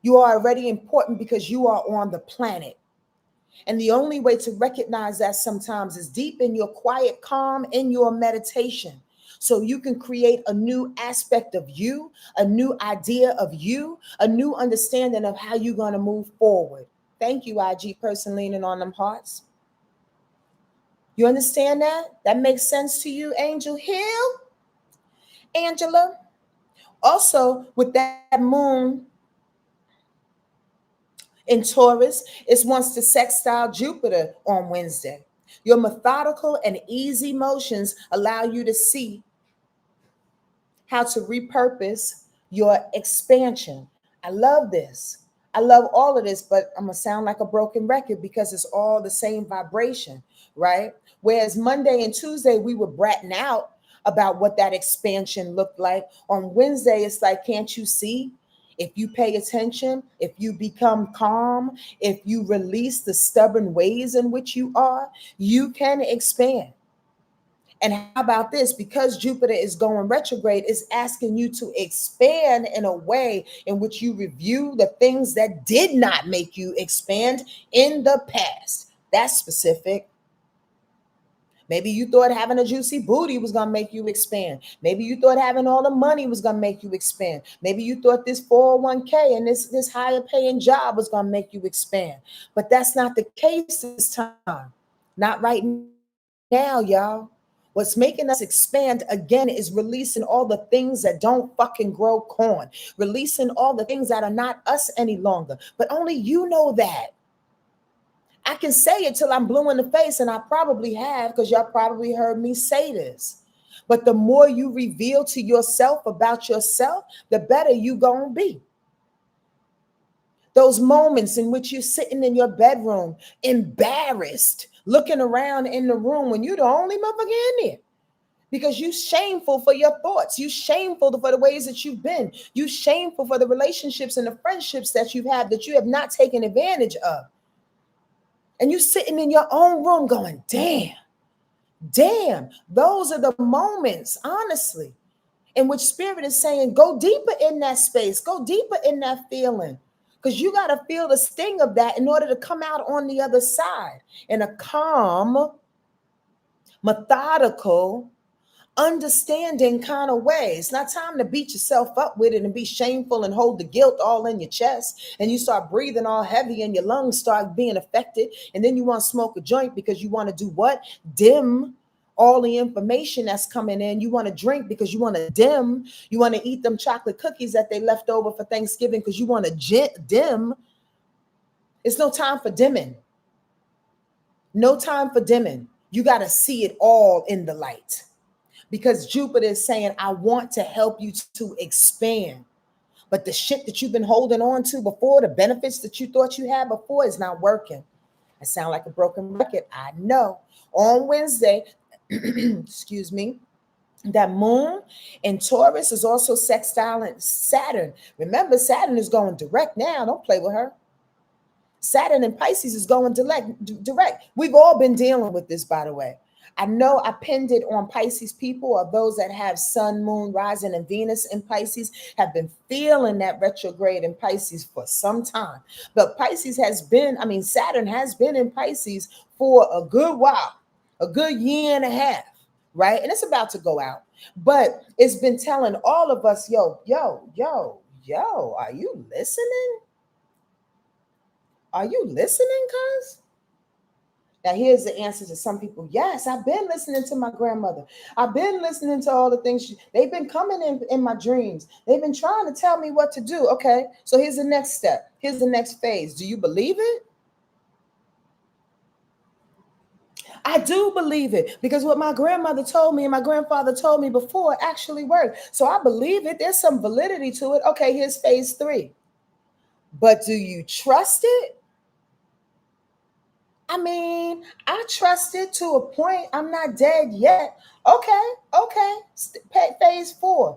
You are already important because you are on the planet. And the only way to recognize that sometimes is deep in your quiet calm, in your meditation. So you can create a new aspect of you, a new idea of you, a new understanding of how you're going to move forward. Thank you, IG person leaning on them hearts. You understand that? That makes sense to you, Angel Hill? Angela? Also, with that moon in Taurus, it wants to sextile Jupiter on Wednesday. Your methodical and easy motions allow you to see how to repurpose your expansion. I love this. I love all of this, but I'm going to sound like a broken record because it's all the same vibration, right? Whereas Monday and Tuesday, we were bratting out about what that expansion looked like. On Wednesday, it's like, can't you see? If you pay attention, if you become calm, if you release the stubborn ways in which you are, you can expand. And how about this? Because Jupiter is going retrograde, it's asking you to expand in a way in which you review the things that did not make you expand in the past. That's specific. Maybe you thought having a juicy booty was going to make you expand. Maybe you thought having all the money was going to make you expand. Maybe you thought this 401k and this higher paying job was going to make you expand. But that's not the case this time. Not right now, y'all. What's making us expand again is releasing all the things that don't fucking grow corn, releasing all the things that are not us any longer. But only you know that. I can say it till I'm blue in the face, and I probably have, because y'all probably heard me say this. But the more you reveal to yourself about yourself, the better you gonna be. Those moments in which you're sitting in your bedroom, embarrassed, looking around in the room when you're the only motherfucker in there. Because you shameful for your thoughts. You shameful for the ways that you've been. You shameful for the relationships and the friendships that you've had that you have not taken advantage of. And you sitting in your own room going, damn. Those are the moments, honestly, in which spirit is saying, go deeper in that space. Go deeper in that feeling. Because you got to feel the sting of that in order to come out on the other side in a calm, methodical, understanding kind of way. It's not time to beat yourself up with it and be shameful and hold the guilt all in your chest, and you start breathing all heavy and your lungs start being affected, and then you want to smoke a joint because you want to do what? Dim all the information that's coming in. You want to drink because you want to dim. You want to eat them chocolate cookies that they left over for Thanksgiving because you want to dim. It's no time for dimming. No time for dimming. You got to see it all in the light. Because Jupiter is saying, I want to help you to expand. But the shit that you've been holding on to before, the benefits that you thought you had before is not working. I sound like a broken record. I know. On Wednesday, excuse me, that moon in Taurus is also sextiling Saturn. Remember, Saturn is going direct now. Don't play with her. Saturn in Pisces is going direct. We've all been dealing with this, by the way. I know I pinned it on Pisces people, or those that have Sun, Moon, Rising, and Venus in Pisces have been feeling that retrograde in Pisces for some time. But Saturn has been in Pisces for a good while, a good year and a half, right? And it's about to go out. But it's been telling all of us, yo, are you listening? Are you listening, cuz? Now, here's the answer to some people. Yes, I've been listening to my grandmother. I've been listening to all the things. They've been coming in my dreams. They've been trying to tell me what to do. Okay, so here's the next step. Here's the next phase. Do you believe it? I do believe it, because what my grandmother told me and my grandfather told me before actually worked. So I believe it. There's some validity to it. Okay, here's phase 3. But do you trust it? I mean, I trust it to a point. I'm not dead yet. Okay. Phase 4.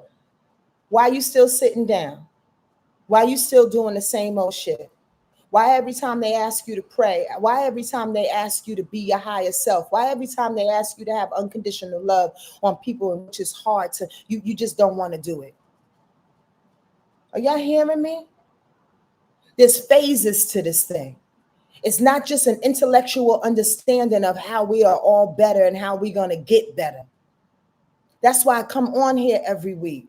Why you still sitting down? Why you still doing the same old shit? Why every time they ask you to pray? Why every time they ask you to be your higher self? Why every time they ask you to have unconditional love on people, which is hard to, you just don't want to do it? Are y'all hearing me? There's phases to this thing. It's not just an intellectual understanding of how we are all better and how we're going to get better. That's why I come on here every week.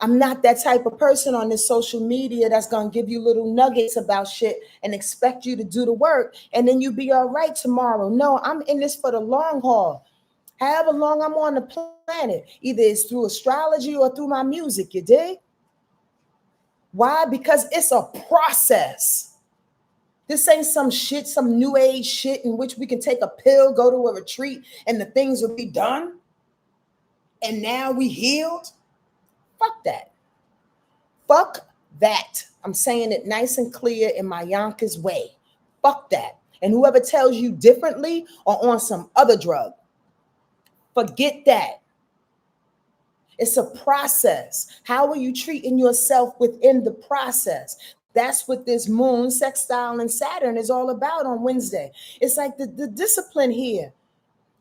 I'm not that type of person on this social media that's going to give you little nuggets about shit and expect you to do the work and then you be all right tomorrow. No, I'm in this for the long haul. However long I'm on the planet, either it's through astrology or through my music, you dig? Why? Because it's a process. This ain't some shit, some new age shit in which we can take a pill, go to a retreat, and the things will be done. And now we healed. Fuck that. Fuck that. I'm saying it nice and clear in my Yonkers way. Fuck that. And whoever tells you differently are on some other drug. Forget that. It's a process. How are you treating yourself within the process? That's what this moon sextile and Saturn is all about on Wednesday. It's like the discipline here.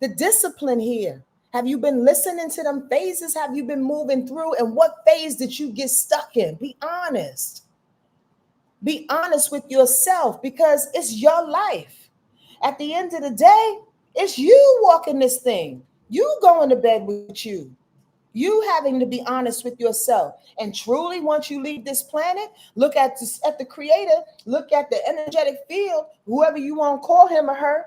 The discipline here. Have you been listening to them phases? Have you been moving through? And what phase did you get stuck in? Be honest. Be honest with yourself, because it's your life. At the end of the day, it's you walking this thing. You going to bed with you. You having to be honest with yourself. And truly, once you leave this planet, look at the creator, look at the energetic field, whoever you want to call him or her,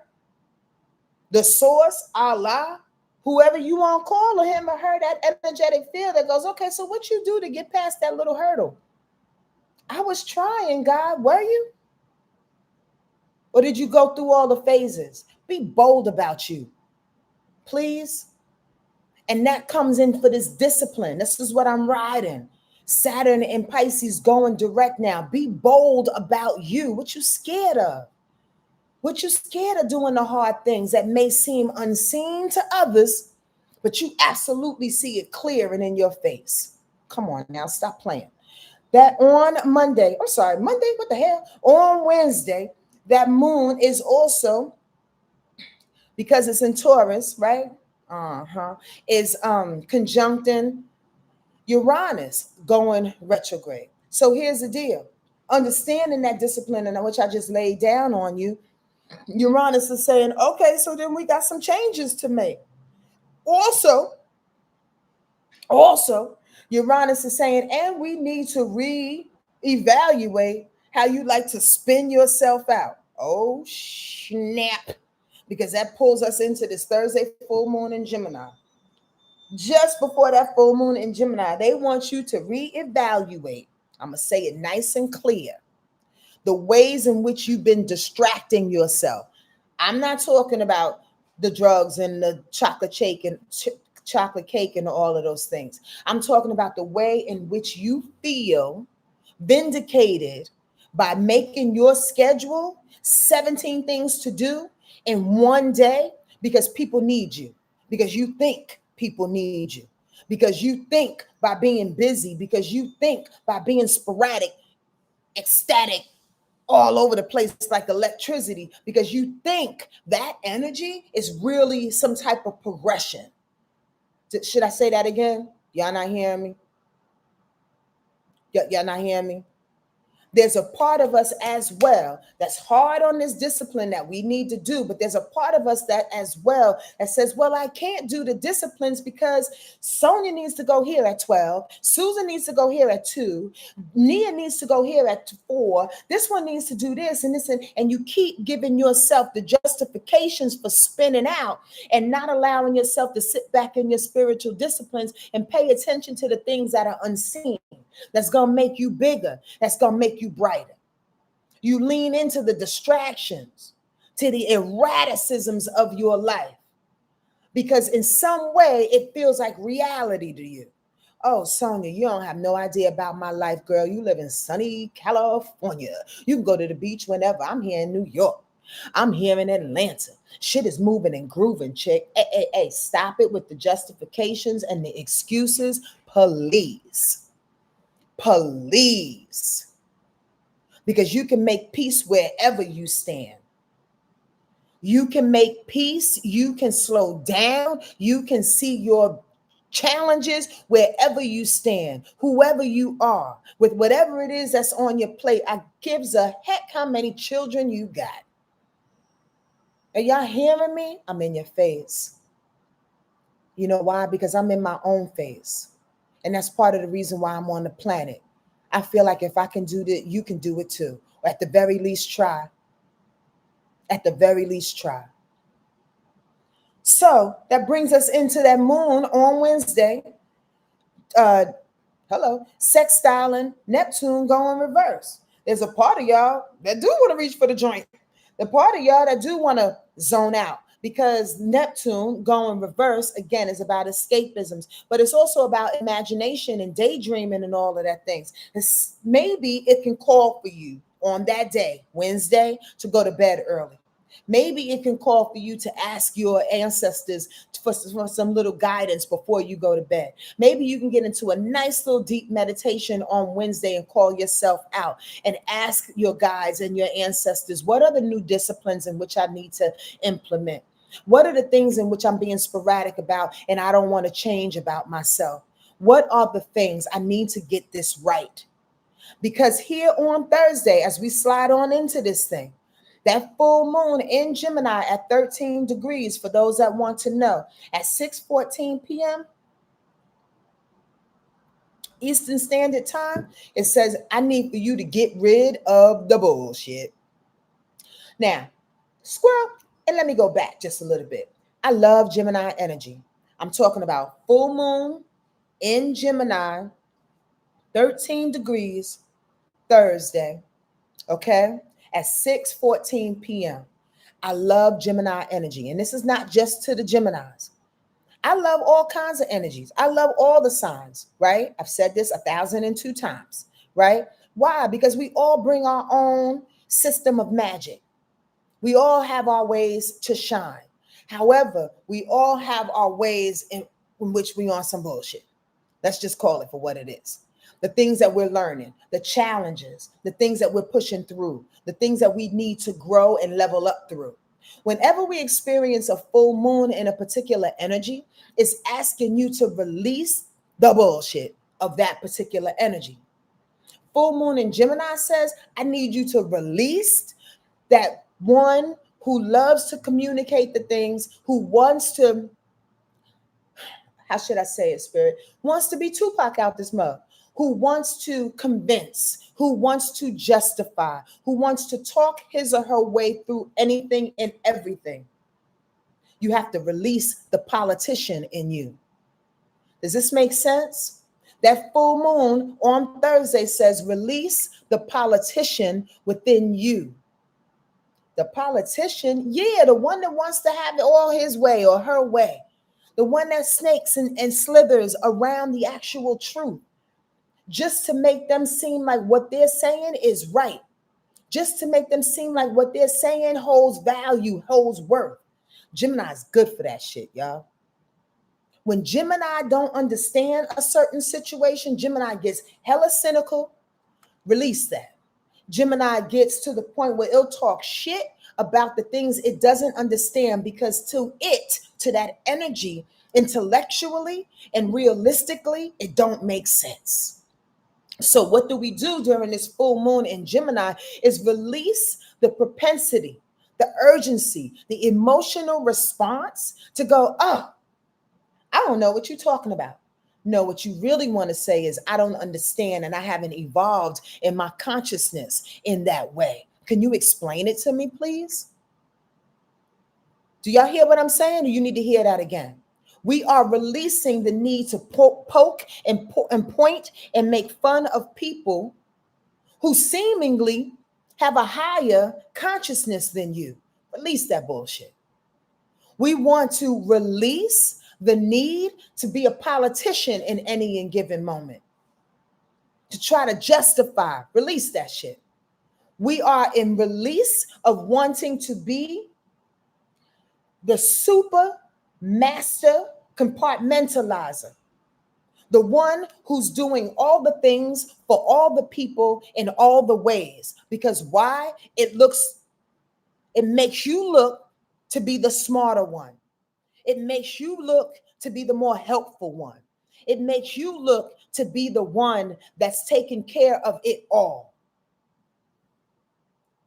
the source, Allah, whoever you want to call him or her, that energetic field that goes, okay, so what you do to get past that little hurdle? I was trying, God, were you? Or did you go through all the phases? Be bold about you, please. And that comes in for this discipline. This is what I'm riding. Saturn and Pisces going direct now. Be bold about you. What you scared of? What you scared of doing the hard things that may seem unseen to others, but you absolutely see it clear and in your face. Come on now, stop playing. That on Monday, I'm sorry, Monday, what the hell? On Wednesday, that moon is also, because it's in Taurus, right? Is conjuncting Uranus going retrograde. So here's the deal. Understanding that discipline and which I just laid down on you, Uranus is saying, okay, so then we got some changes to make. Also, Uranus is saying, and we need to reevaluate how you like to spin yourself out. Oh, snap. Because that pulls us into this Thursday full moon in Gemini. Just before that full moon in Gemini, they want you to reevaluate. I'm going to say it nice and clear. The ways in which you've been distracting yourself. I'm not talking about the drugs and the chocolate cake and all of those things. I'm talking about the way in which you feel vindicated by making your schedule 17 things to do in one day because people need you, because you think people need you, because you think by being busy, because you think by being sporadic, ecstatic, all over the place like electricity, because you think that energy is really some type of progression. Should I say that again? Y'all not hearing me? Y'all not hearing me? There's a part of us as well that's hard on this discipline that we need to do, but there's a part of us that as well that says, well, I can't do the disciplines because Sonja needs to go here at 12, Susan needs to go here at 2, Nia needs to go here at 4, this one needs to do this and this, and you keep giving yourself the justifications for spinning out and not allowing yourself to sit back in your spiritual disciplines and pay attention to the things that are unseen. That's going to make you bigger. That's going to make you brighter. You lean into the distractions, to the erraticisms of your life, because in some way it feels like reality to you. Oh, Sonja, you don't have no idea about my life, girl. You live in sunny California. You can go to the beach whenever. I'm here in New York. I'm here in Atlanta. Shit is moving and grooving, chick. Hey, stop it with the justifications and the excuses, please. Please. Because you can make peace wherever you stand. You can make peace. You can slow down. You can see your challenges wherever you stand, whoever you are, with whatever it is that's on your plate. I gives a heck how many children you got. Are y'all hearing me? I'm in your face. You know why? Because I'm in my own face. And that's part of the reason why I'm on the planet. I feel like if I can do that, you can do it too. Or at the very least, try. At the very least, try. So that brings us into that moon on Wednesday. Sextiling Neptune going reverse. There's a part of y'all that do want to reach for the joint. The part of y'all that do want to zone out, because Neptune going reverse, again, is about escapisms, but it's also about imagination and daydreaming and all of that things. Maybe it can call for you on that day, Wednesday, to go to bed early. Maybe it can call for you to ask your ancestors for some little guidance before you go to bed. Maybe you can get into a nice little deep meditation on Wednesday and call yourself out and ask your guides and your ancestors, what are the new disciplines in which I need to implement? What are the things in which I'm being sporadic about and I don't want to change about myself? What are the things I need to get this right? Because here on Thursday, as we slide on into this thing, that full moon in Gemini at 13 degrees, for those that want to know, at 6:14 p.m. Eastern Standard Time, it says, I need for you to get rid of the bullshit. Now, squirrel, and let me go back just a little bit. I love Gemini energy. I'm talking about full moon in Gemini, 13 degrees, Thursday, okay, at 6:14 p.m. I love Gemini energy. And this is not just to the Geminis. I love all kinds of energies. I love all the signs, right? I've said this 1,002 times, right? Why? Because we all bring our own system of magic. We all have our ways to shine. However, we all have our ways in which we on some bullshit. Let's just call it for what it is. The things that we're learning, the challenges, the things that we're pushing through, the things that we need to grow and level up through. Whenever we experience a full moon in a particular energy, it's asking you to release the bullshit of that particular energy. Full moon in Gemini says, I need you to release that one who loves to communicate the things, who wants to, how should I say it, Spirit, wants to be Tupac out this mug, who wants to convince, who wants to justify, who wants to talk his or her way through anything and everything. You have to release the politician in you. Does this make sense? That full moon on Thursday says, release the politician within you. The politician, yeah, the one that wants to have it all his way or her way. The one that snakes and slithers around the actual truth, just to make them seem like what they're saying is right. Just to make them seem like what they're saying holds value, holds worth. Gemini's good for that shit, y'all. When Gemini don't understand a certain situation, Gemini gets hella cynical. Release that. Gemini gets to the point where it'll talk shit about the things it doesn't understand, because to it, to that energy, intellectually and realistically, it don't make sense. So what do we do during this full moon in Gemini is release the propensity, the urgency, the emotional response to go, oh, I don't know what you're talking about. No, what you really want to say is, I don't understand and I haven't evolved in my consciousness in that way. Can you explain it to me, please? Do y'all hear what I'm saying? Or you need to hear that again? We are releasing the need to poke and point and make fun of people who seemingly have a higher consciousness than you. Release that bullshit. We want to release the need to be a politician in any given moment, to try to justify. Release that shit. We are in release of wanting to be the super master compartmentalizer, the one who's doing all the things for all the people in all the ways. Because why? It makes you look to be the smarter one. It makes you look to be the more helpful one. It makes you look to be the one that's taking care of it all.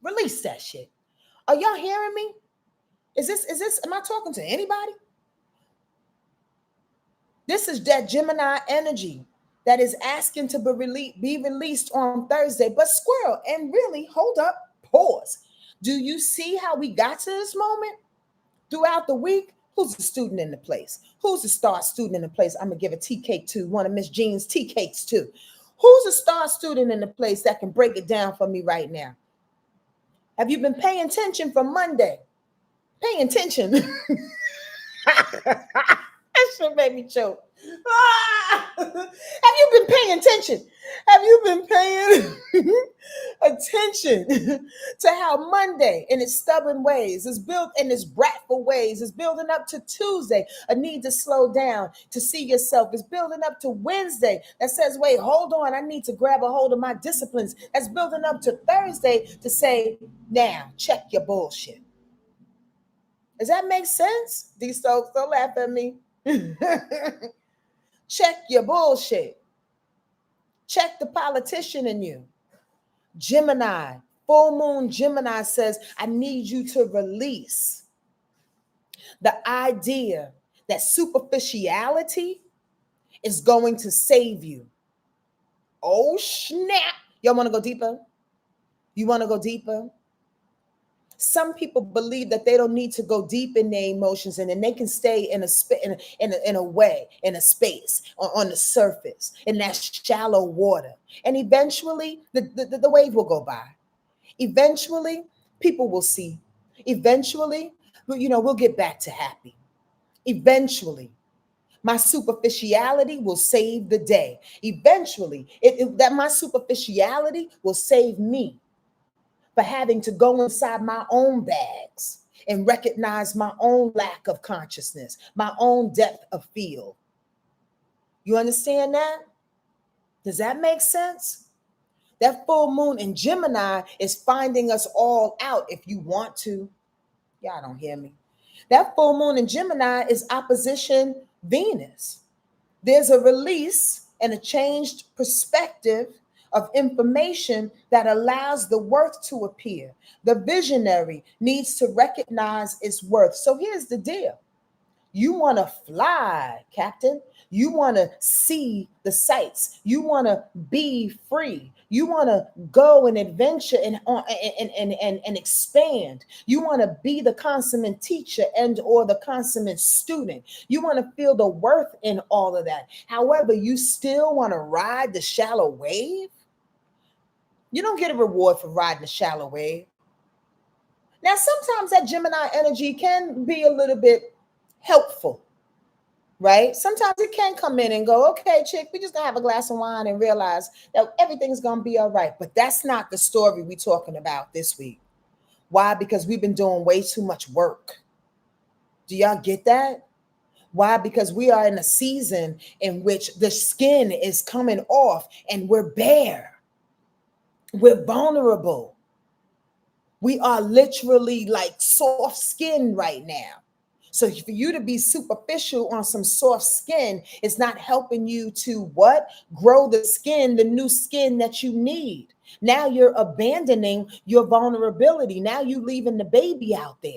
Release that shit. Are y'all hearing me? Am I talking to anybody? This is that Gemini energy that is asking to be released on Thursday. But squirrel, and really, hold up, pause. Do you see how we got to this moment? Throughout the week, who's a student in the place? Who's a star student in the place? I'm going to give a tea cake to one of Miss Jean's tea cakes too. Who's a star student in the place that can break it down for me right now? Have you been paying attention from Monday? Paying attention. That shit made me choke. Have you been paying attention? Have you been paying attention to how Monday in its stubborn ways is built, in its bratful ways is building up to Tuesday, a need to slow down, to see yourself, is building up to Wednesday that says, wait, hold on, I need to grab a hold of my disciplines. That's building up to Thursday to say, now check your bullshit. Does that make sense? These folks, don't laugh at me. Check your bullshit. Check the politician in you. Gemini, full moon Gemini says, I need you to release the idea that superficiality is going to save you. Oh, snap. Y'all want to go deeper? You want to go deeper? Some people believe that they don't need to go deep in their emotions, and then they can stay in a way, in a space, on the surface, in that shallow water. And eventually, the wave will go by. Eventually, people will see. Eventually, we'll get back to happy. Eventually. My superficiality will save the day. Eventually, that my superficiality will save me for having to go inside my own bags and recognize my own lack of consciousness, my own depth of field. You understand that? Does that make sense? That full moon in Gemini is finding us all out if you want to. Y'all don't hear me. That full moon in Gemini is opposition Venus. There's a release and a changed perspective of information that allows the worth to appear. The visionary needs to recognize its worth. So here's the deal. You want to fly, Captain. You want to see the sights. You want to be free. You want to go and adventure and expand. You want to be the consummate teacher and or the consummate student. You want to feel the worth in all of that. However, you still want to ride the shallow wave. You don't get a reward for riding the shallow wave. Now, sometimes that Gemini energy can be a little bit helpful, right? Sometimes it can come in and go, okay, chick, we just gonna have a glass of wine and realize that everything's gonna be all right. But that's not the story we're talking about this week. Why? Because we've been doing way too much work. Do y'all get that? Why? Because we are in a season in which the skin is coming off and we're bare. We're vulnerable. We are literally like soft skin right now. So for you to be superficial on some soft skin is not helping you to what? Grow the skin, the new skin that you need. Now you're abandoning your vulnerability. Now you leaving the baby out there.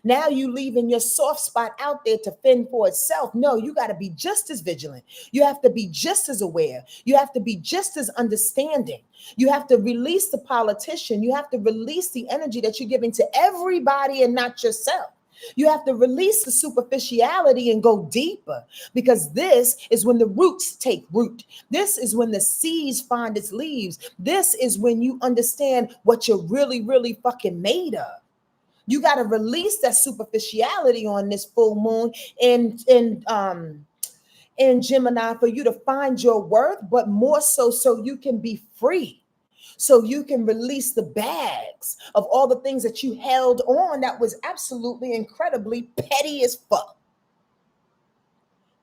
Now you leaving your soft spot out there to fend for itself. No, you got to be just as vigilant. You have to be just as aware. You have to be just as understanding. You have to release the politician. You have to release the energy that you're giving to everybody and not yourself. You have to release the superficiality and go deeper, because this is when the roots take root. This is when the seeds find its leaves. This is when you understand what you're really, really fucking made of. You got to release that superficiality on this full moon in Gemini for you to find your worth, but more so you can be free. So you can release the bags of all the things that you held on that was absolutely incredibly petty as fuck.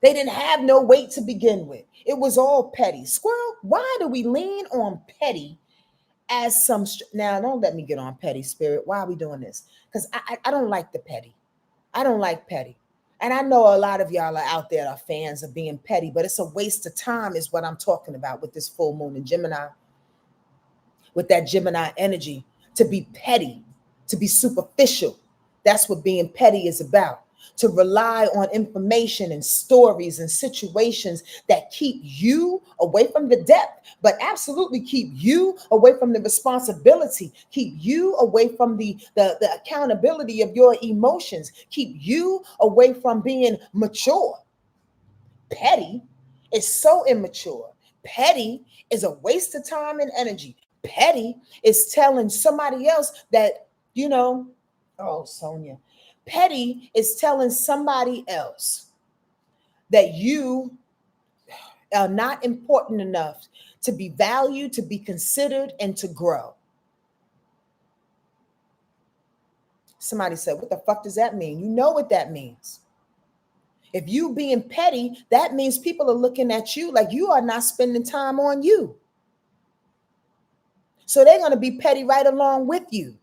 They didn't have no weight to begin with. It was all petty. Squirrel, why do we lean on petty as some... Now, don't let me get on petty, spirit. Why are we doing this? Because I don't like the petty. I don't like petty. And I know a lot of y'all are out there that are fans of being petty, but it's a waste of time is what I'm talking about with this full moon in Gemini. With that Gemini energy, to be petty, to be superficial. That's what being petty is about. To rely on information and stories and situations that keep you away from the depth, but absolutely keep you away from the responsibility, keep you away from the accountability of your emotions, keep you away from being mature. Petty is so immature. Petty is a waste of time and energy. Petty is telling somebody else that, oh, Sonja. Petty is telling somebody else that you are not important enough to be valued, to be considered, and to grow. Somebody said, what the fuck does that mean? You know what that means. If you being petty, that means people are looking at you like you are not spending time on you. So they're going to be petty right along with you.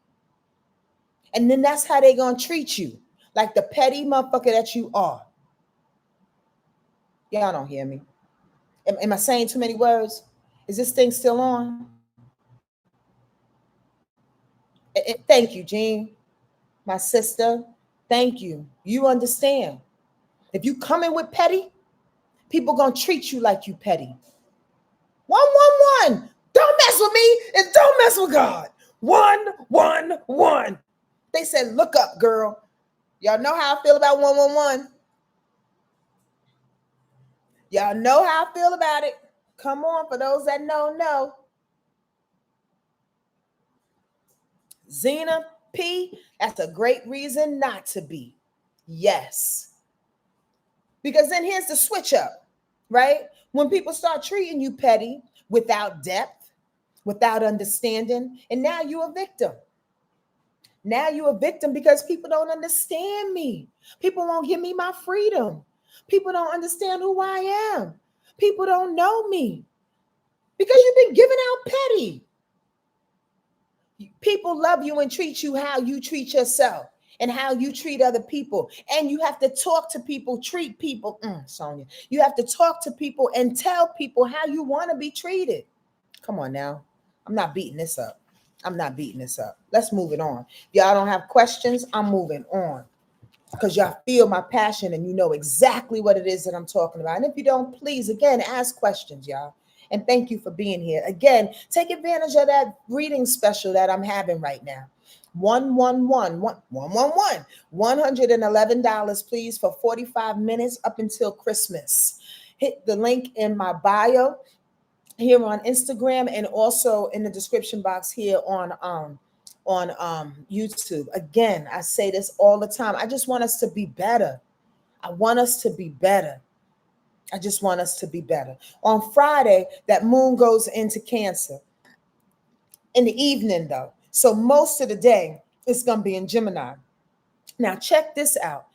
And then that's how they're going to treat you, like the petty motherfucker that you are. Y'all don't hear me. Am I saying too many words? Is this thing still on? Thank you, Jean, my sister. Thank you. You understand. If you come in with petty, people going to treat you like you petty. 111. Don't mess with me and don't mess with God. 111. They said, look up, girl. Y'all know how I feel about 111. Y'all know how I feel about it. Come on, for those that know. Zena P, that's a great reason not to be. Yes. Because then here's the switch up, right? When people start treating you petty, without depth, without understanding, and now you're a victim. Now you're a victim because people don't understand me. People won't give me my freedom. People don't understand who I am. People don't know me because you've been giving out petty. People love you and treat you how you treat yourself and how you treat other people. And you have to talk to people, treat people. Sonja, you have to talk to people and tell people how you want to be treated. Come on now. I'm not beating this up. I'm not beating this up. Let's move it on. Y'all don't have questions? I'm moving on because y'all feel my passion and you know exactly what it is that I'm talking about. And if you don't, please, again, ask questions, y'all. And thank you for being here. Again, take advantage of that reading special that I'm having right now. $111, please, for 45 minutes up until Christmas. Hit the link in my bio here on Instagram and also in the description box here on YouTube. Again, I say this all the time. I just want us to be better. I want us to be better. I just want us to be better. On Friday, that moon goes into Cancer in the evening, though. So most of the day, it's going to be in Gemini. Now, check this out.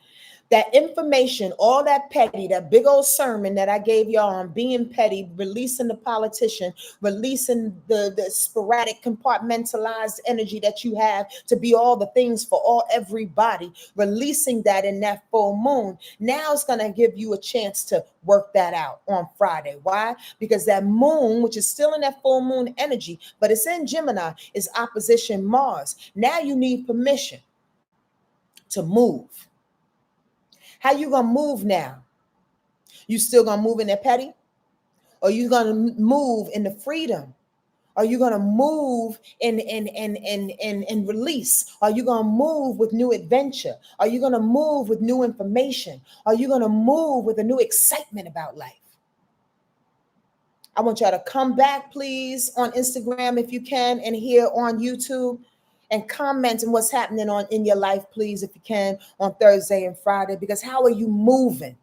That information, all that petty, that big old sermon that I gave y'all on being petty, releasing the politician, releasing the sporadic compartmentalized energy that you have to be all the things for everybody, releasing that in that full moon. Now it's going to give you a chance to work that out on Friday. Why? Because that moon, which is still in that full moon energy, but it's in Gemini, is opposition Mars. Now you need permission to move. How you gonna move now? You still gonna move in the petty? Or you gonna move in the freedom? Are you gonna move in release? Are you gonna move with new adventure? Are you gonna move with new information? Are you gonna move with a new excitement about life? I want y'all to come back, please, on Instagram if you can, and here on YouTube. And comment on what's happening in your life, please, if you can, on Thursday and Friday, because how are you moving?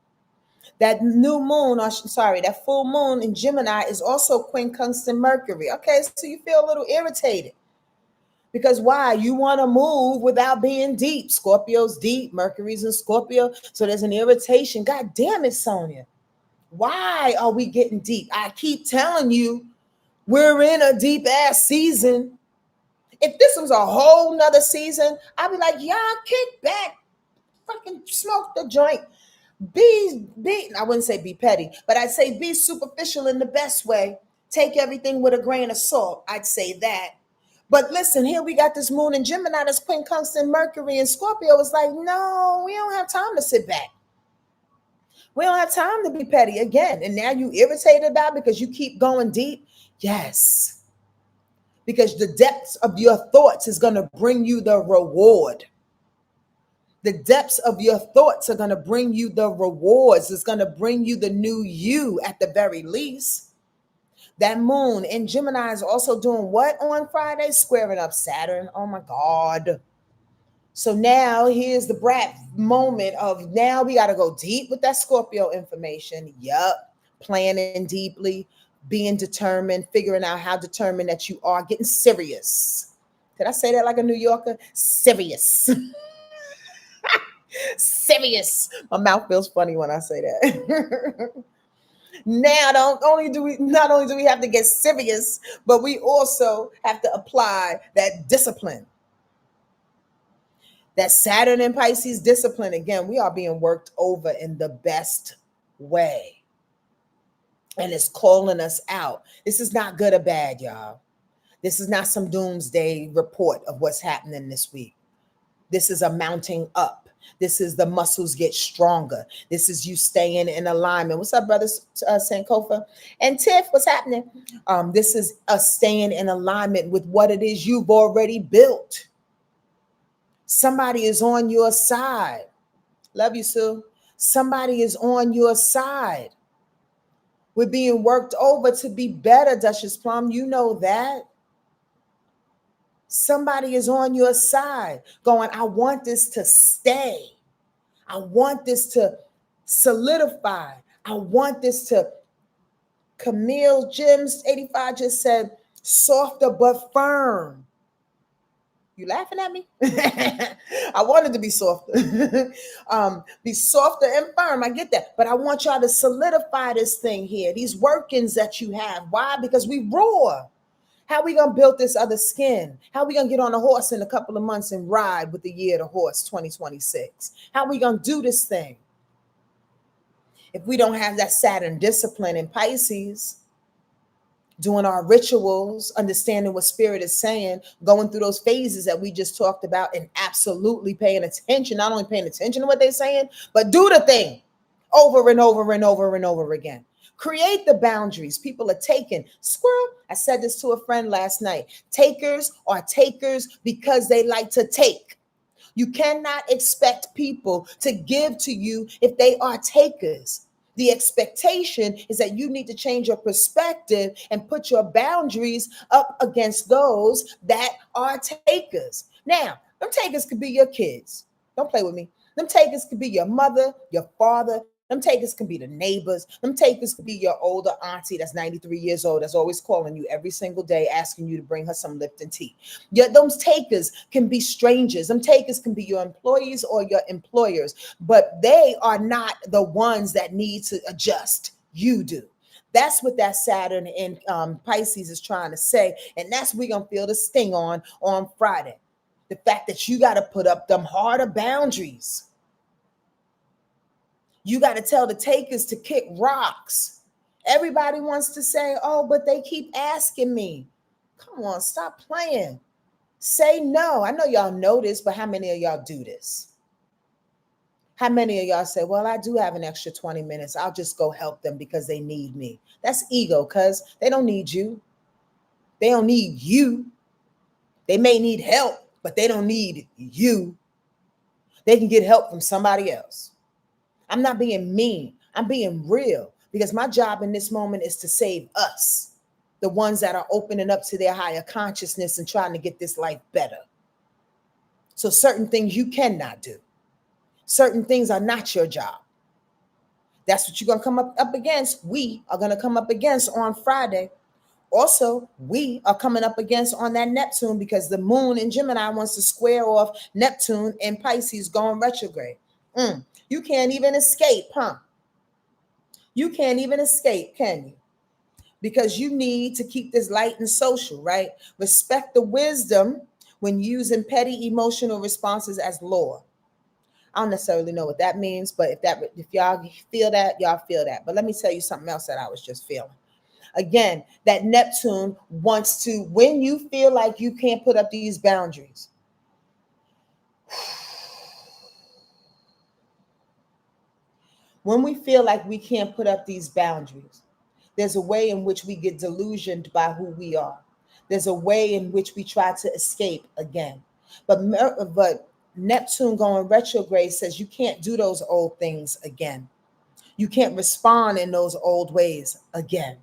That new moon, that full moon in Gemini is also quincunx in Mercury. Okay, so you feel a little irritated. Because why? You want to move without being deep. Scorpio's deep, Mercury's in Scorpio, so there's an irritation. God damn it, Sonja. Why are we getting deep? I keep telling you, we're in a deep-ass season. If this was a whole nother season, I'd be like, y'all kick back, fucking smoke the joint. I wouldn't say be petty, but I'd say be superficial in the best way. Take everything with a grain of salt. I'd say that. But listen, here we got this moon in Gemini, this quincunx in Mercury, and Scorpio is like, no, we don't have time to sit back. We don't have time to be petty again. And now you irritated about it because you keep going deep? Yes. Because the depths of your thoughts is going to bring you the reward. The depths of your thoughts are going to bring you the rewards. It's going to bring you the new you at the very least. That moon in Gemini is also doing what on Friday? Squaring up Saturn. Oh my God. So now here's the brat moment of now we got to go deep with that Scorpio information. Yup. Planning deeply. Being determined, figuring out how determined that you are, getting serious. Did I say that like a New Yorker? Serious. Serious. My mouth feels funny when I say that. Now, not only do we have to get serious, but we also have to apply that discipline. That Saturn and Pisces discipline. Again, we are being worked over in the best way. And it's calling us out. This is not good or bad, y'all. This is not some doomsday report of what's happening this week. This is a mounting up. This is the muscles get stronger. This is you staying in alignment. What's up, brother Sankofa? And Tiff, what's happening? This is us staying in alignment with what it is you've already built. Somebody is on your side. Love you, Sue. Somebody is on your side. We're being worked over to be better, Duchess Plum. You know that. Somebody is on your side going, I want this to stay. I want this to solidify. I want this to, Camille Jims 85 just said, softer but firm. You laughing at me? I wanted to be softer. Be softer and firm. I get that. But I want y'all to solidify this thing here, these workings that you have. Why? Because we roar. How we gonna build this other skin? How we gonna get on a horse in a couple of months and ride with the year of the horse 2026? How we gonna do this thing if we don't have that Saturn discipline in Pisces? Doing our rituals, understanding what spirit is saying, going through those phases that we just talked about, and absolutely paying attention, not only paying attention to what they're saying, but do the thing over and over and over and over again. Create the boundaries. People are taking. Squirrel, I said this to a friend last night. Takers are takers because they like to take. You cannot expect people to give to you if they are takers. The expectation is that you need to change your perspective and put your boundaries up against those that are takers. Now, them takers could be your kids. Don't play with me. Them takers could be your mother, your father. Them takers can be the neighbors. Them takers could be your older auntie that's 93 years old, that's always calling you every single day, asking you to bring her some Lipton tea. Yeah, those takers can be strangers. Them takers can be your employees or your employers, but they are not the ones that need to adjust. You do. That's what that Saturn in Pisces is trying to say. And that's what we're going to feel the sting on Friday. The fact that you got to put up them harder boundaries. You got to tell the takers to kick rocks. Everybody wants to say, oh, but they keep asking me. Come on, stop playing. Say no. I know y'all know this, but how many of y'all do this? How many of y'all say, well, I do have an extra 20 minutes. I'll just go help them because they need me. That's ego, because they don't need you. They don't need you. They may need help, but they don't need you. They can get help from somebody else. I'm not being mean. I'm being real, because my job in this moment is to save us, the ones that are opening up to their higher consciousness and trying to get this life better. So certain things you cannot do. Certain things are not your job. That's what you're going to come up against. We are going to come up against on Friday. Also, we are coming up against on that Neptune, because the moon in Gemini wants to square off Neptune and Pisces going retrograde. You can't even escape, huh? You can't even escape, can you? Because you need to keep this light and social, right? Respect the wisdom when using petty emotional responses as law. I don't necessarily know what that means, but if y'all feel that, y'all feel that. But let me tell you something else that I was just feeling. Again, that Neptune wants to, when you feel like you can't put up these boundaries, when we feel like we can't put up these boundaries, there's a way in which we get delusioned by who we are. There's a way in which we try to escape again. But Neptune going retrograde says you can't do those old things again. You can't respond in those old ways again.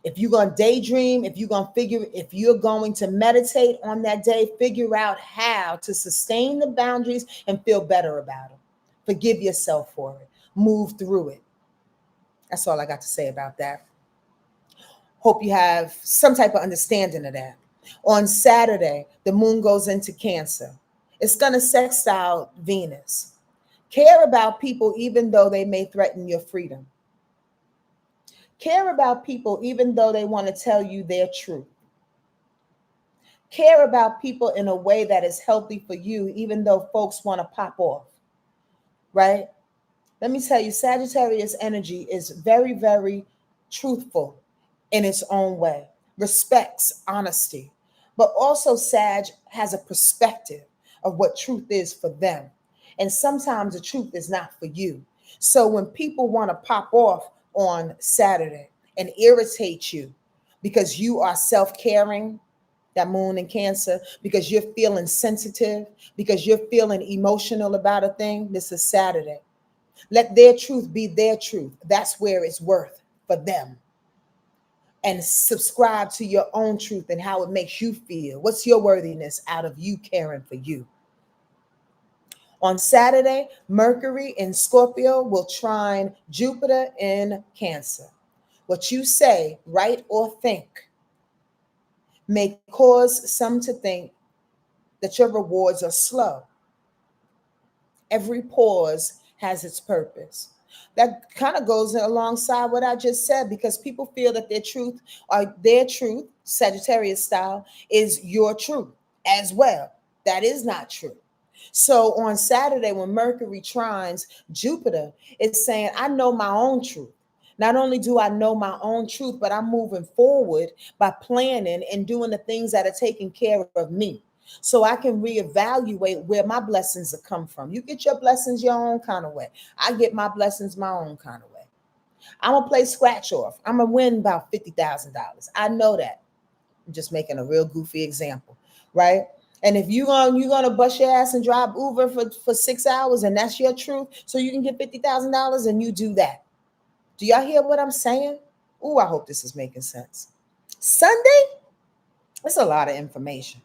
If you're going to daydream, if you're going to meditate on that day, figure out how to sustain the boundaries and feel better about them. Forgive yourself for it. Move through it. That's all I got to say about that. Hope you have some type of understanding of that. On Saturday, the moon goes into Cancer. It's going to sextile Venus. Care about people even though they may threaten your freedom. Care about people even though they want to tell you their truth. Care about people in a way that is healthy for you, even though folks want to pop off, right? Let me tell you, Sagittarius energy is very, very truthful in its own way, respects honesty, but also Sag has a perspective of what truth is for them. And sometimes the truth is not for you. So when people want to pop off on Saturday and irritate you because you are self-caring, that moon in Cancer, because you're feeling sensitive, because you're feeling emotional about a thing, this is Saturday. Let their truth be their truth. That's where it's worth for them. And subscribe to your own truth and how it makes you feel. What's your worthiness out of you caring for you? On Saturday, Mercury in Scorpio will trine Jupiter in Cancer. What you say, write, or think may cause some to think that your rewards are slow. Every pause has its purpose. That kind of goes alongside what I just said, because people feel that their truth, Sagittarius style, is your truth as well. That is not true. So on Saturday, when Mercury trines Jupiter, it's saying, I know my own truth. Not only do I know my own truth, but I'm moving forward by planning and doing the things that are taking care of me. So I can reevaluate where my blessings have come from. You get your blessings your own kind of way. I get my blessings my own kind of way. I'm gonna play scratch off. I'm gonna win about $50,000. I know that. I'm just making a real goofy example, right? And if you're gonna bust your ass and drive Uber for 6 hours, and that's your truth, so you can get $50,000, and you do that. Do y'all hear what I'm saying? Ooh, I hope this is making sense. Sunday, it's a lot of information.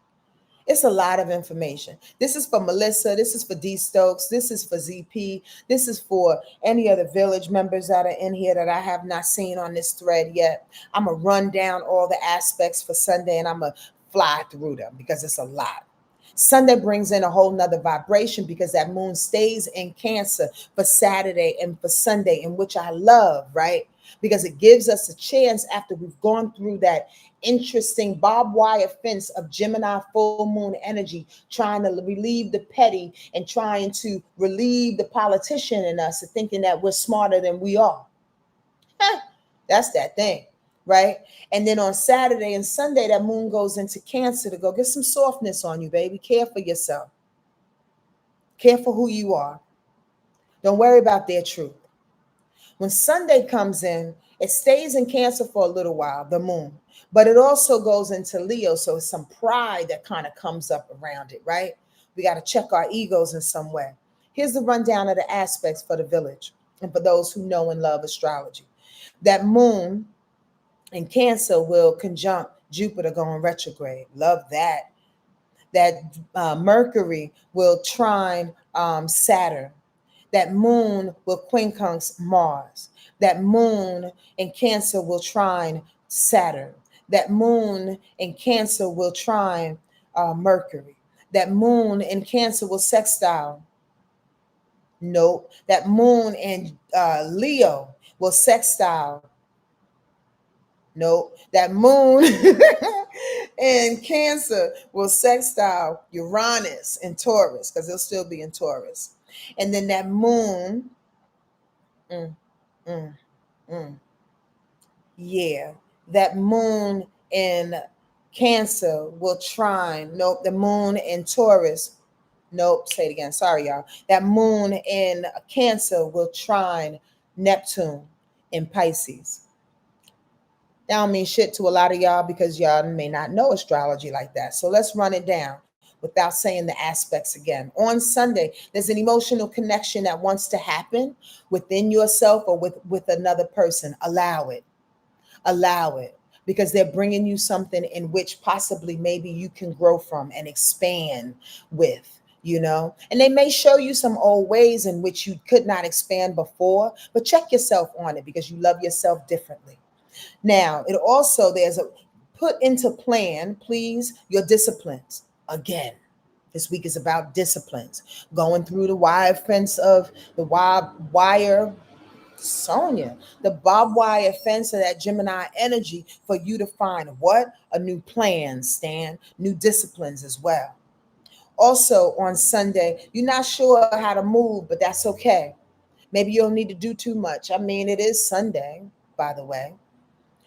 It's a lot of information. This is for Melissa. This is for D Stokes. This is for ZP. This is for any other village members that are in here that I have not seen on this thread yet. I'm going to run down all the aspects for Sunday, and I'm going to fly through them because it's a lot. Sunday brings in a whole nother vibration because that moon stays in Cancer for Saturday and for Sunday, in which I love, right? Because it gives us a chance after we've gone through that interesting barbed wire fence of Gemini full moon energy, trying to relieve the petty and trying to relieve the politician in us, thinking that we're smarter than we are. That's that thing, right? And then on Saturday and Sunday, that moon goes into Cancer to go get some softness on you, baby. Care for yourself. Care for who you are. Don't worry about their truth. When Sunday comes in, it stays in Cancer for a little while, the moon, but it also goes into Leo. So it's some pride that kind of comes up around it, right? We got to check our egos in some way. Here's the rundown of the aspects for the village and for those who know and love astrology. That moon in Cancer will conjunct Jupiter going retrograde. Love that. That Mercury will trine Saturn. That moon will quincunx Mars. That moon in Cancer will trine Saturn. That moon in Cancer will trine Mercury. That moon in Cancer will sextile. Nope. That moon in Leo will sextile. Nope. That moon in Cancer will sextile Uranus and Taurus, because it'll still be in Taurus. And then that moon, mm, mm, mm, yeah, that moon in Cancer will trine. Nope. The moon in Taurus. Nope. Say it again. Sorry, y'all. That moon in Cancer will trine Neptune in Pisces. That don't mean shit to a lot of y'all because y'all may not know astrology like that. So let's run it down without saying the aspects again. On Sunday, there's an emotional connection that wants to happen within yourself or with another person. Allow it. Allow it. Because they're bringing you something in which possibly maybe you can grow from and expand with. And they may show you some old ways in which you could not expand before, but check yourself on it because you love yourself differently. Now, it also, there's a put into plan, please, your disciplines. Again, this week is about disciplines. Going through the wire fence of the wire, Sonja, the barbed wire fence of that Gemini energy for you to find what? A new plan, Stan, new disciplines as well. Also on Sunday, you're not sure how to move, but that's okay. Maybe you don't need to do too much. I mean, it is Sunday, by the way.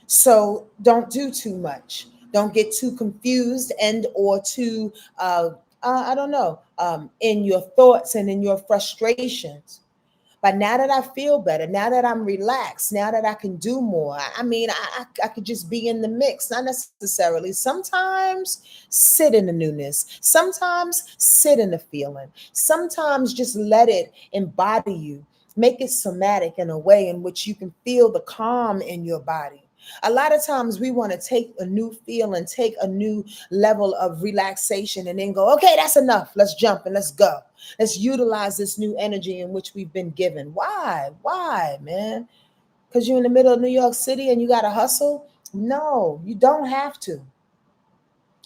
So don't do too much. Don't get too confused and or too, I don't know, in your thoughts and in your frustrations. But now that I feel better, now that I'm relaxed, now that I can do more, I could just be in the mix, not necessarily. Sometimes sit in the newness. Sometimes sit in the feeling. Sometimes just let it embody you. Make it somatic in a way in which you can feel the calm in your body. A lot of times we want to take a new feel and take a new level of relaxation and then go, okay, that's enough. Let's jump and let's go. Let's utilize this new energy in which we've been given. Why? Why, man? Because you're in the middle of New York City and you got to hustle? No, you don't have to.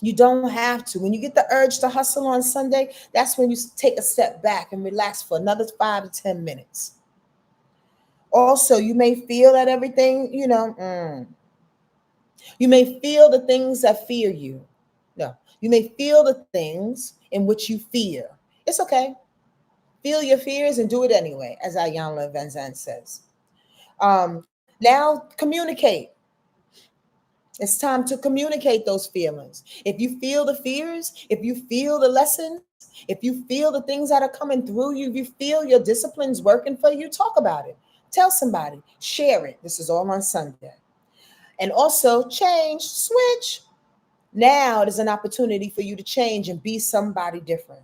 You don't have to. When you get the urge to hustle on Sunday, that's when you take a step back and relax for another 5 to 10 minutes. Also, you may feel that everything, you may feel the things that fear you. No, you may feel the things in which you fear. It's okay. Feel your fears and do it anyway, as Ayanla Van Zandt says. Now, communicate. It's time to communicate those feelings. If you feel the fears, if you feel the lessons, if you feel the things that are coming through you, if you feel your discipline's working for you, talk about it. Tell somebody, share it. This is all on Sunday. And also change, switch. Now there's an opportunity for you to change and be somebody different.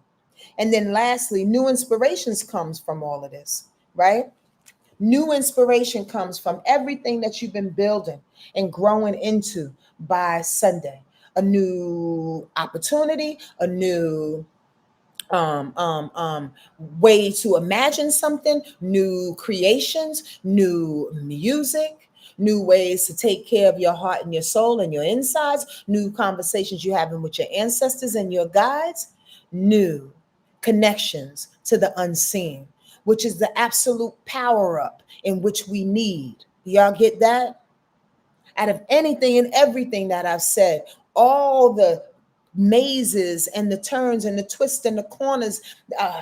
And then lastly, new inspirations comes from all of this, right? New inspiration comes from everything that you've been building and growing into by Sunday. A new opportunity, a new um, um, um, way to imagine something, new creations, new music, new ways to take care of your heart and your soul and your insides, new conversations you're having with your ancestors and your guides, new connections to the unseen, which is the absolute power up in which we need. Y'all get that? Out of anything and everything that I've said, all the mazes and the turns and the twists and the corners, uh,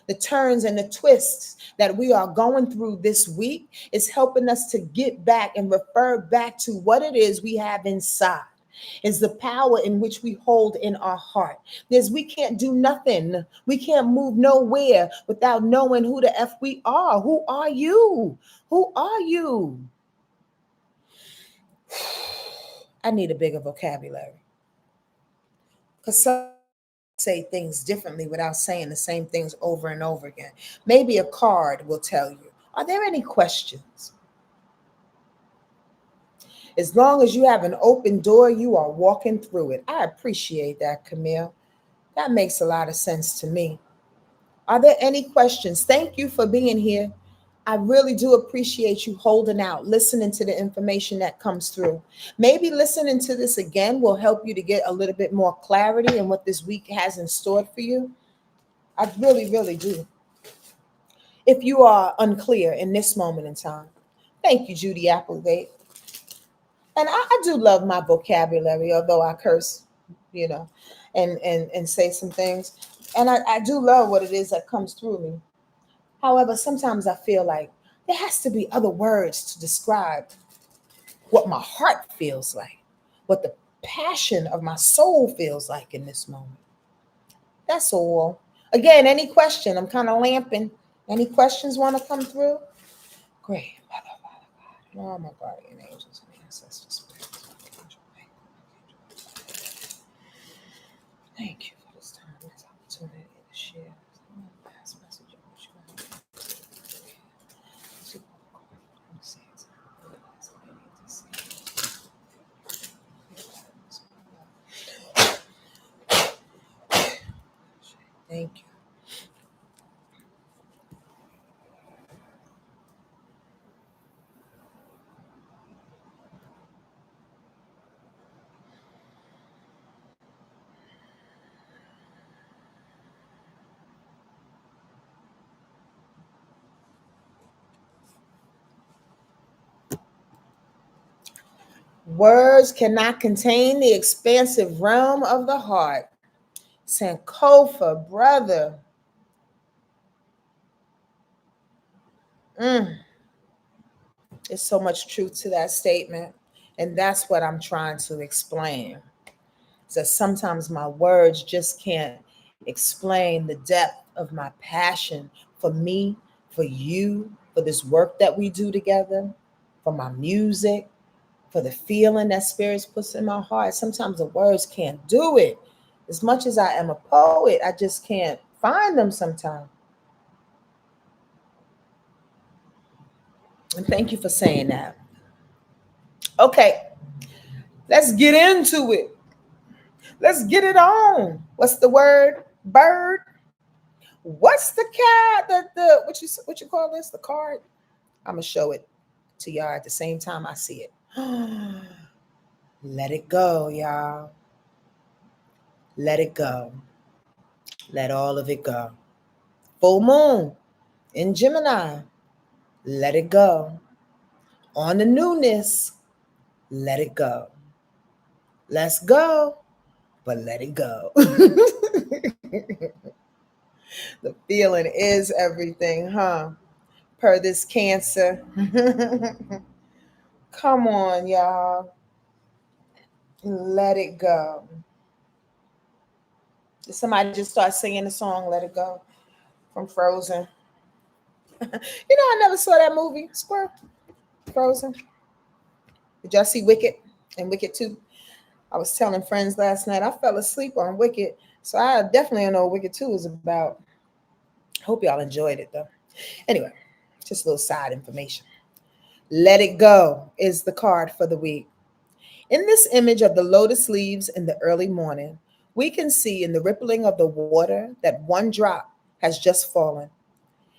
the turns and the twists that we are going through this week is helping us to get back and refer back to what it is we have inside. Is the power in which we hold in our heart. There's we can't do nothing. We can't move nowhere without knowing who the F we are. Who are you? Who are you? I need a bigger vocabulary. Because some say things differently without saying the same things over and over again. Maybe a card will tell you, are there any questions? As long as you have an open door, you are walking through it. I appreciate that, Camille. That makes a lot of sense to me. Are there any questions? Thank you for being here. I really do appreciate you holding out, listening to the information that comes through. Maybe listening to this again will help you to get a little bit more clarity in what this week has in store for you. I really, really do. If you are unclear in this moment in time, thank you, Judy Applegate. And I do love my vocabulary, although I curse, you know, and say some things. And I do love what it is that comes through me. However, sometimes I feel like there has to be other words to describe what my heart feels like, what the passion of my soul feels like in this moment. That's all. Again, any question? I'm kind of lamping. Any questions want to come through? Great. Oh, my guardian angels and ancestors. Thank you for this time, this opportunity to share. Last message of what you want. Thank you. Words cannot contain the expansive realm of the heart. Sankofa, brother. There's so much truth to that statement. And that's what I'm trying to explain. So sometimes my words just can't explain the depth of my passion for me, for you, for this work that we do together, for my music, for the feeling that spirits puts in my heart. Sometimes the words can't do it. As much as I am a poet, I just can't find them sometimes. And thank you for saying that. Okay, let's get into it. Let's get it on. What's the word? Bird. What's the cat? The what you call this? The card. I'm gonna show it to y'all at the same time I see it. Let it go, y'all. Let it go. Let all of it go. Full moon in Gemini. Let it go. On the newness. Let it go. Let's go, but let it go. The feeling is everything, huh? Per this Cancer. Come on, y'all. Let it go. Did somebody just start singing the song Let It Go from Frozen? I never saw that movie, Squirrel. Frozen. Did y'all see Wicked and Wicked 2? I was telling friends last night I fell asleep on Wicked, so I definitely don't know what Wicked 2 is about. Hope y'all enjoyed it though. Anyway, just a little side information. Let It Go is the card for the week. In this image of the lotus leaves in the early morning, we can see in the rippling of the water that one drop has just fallen.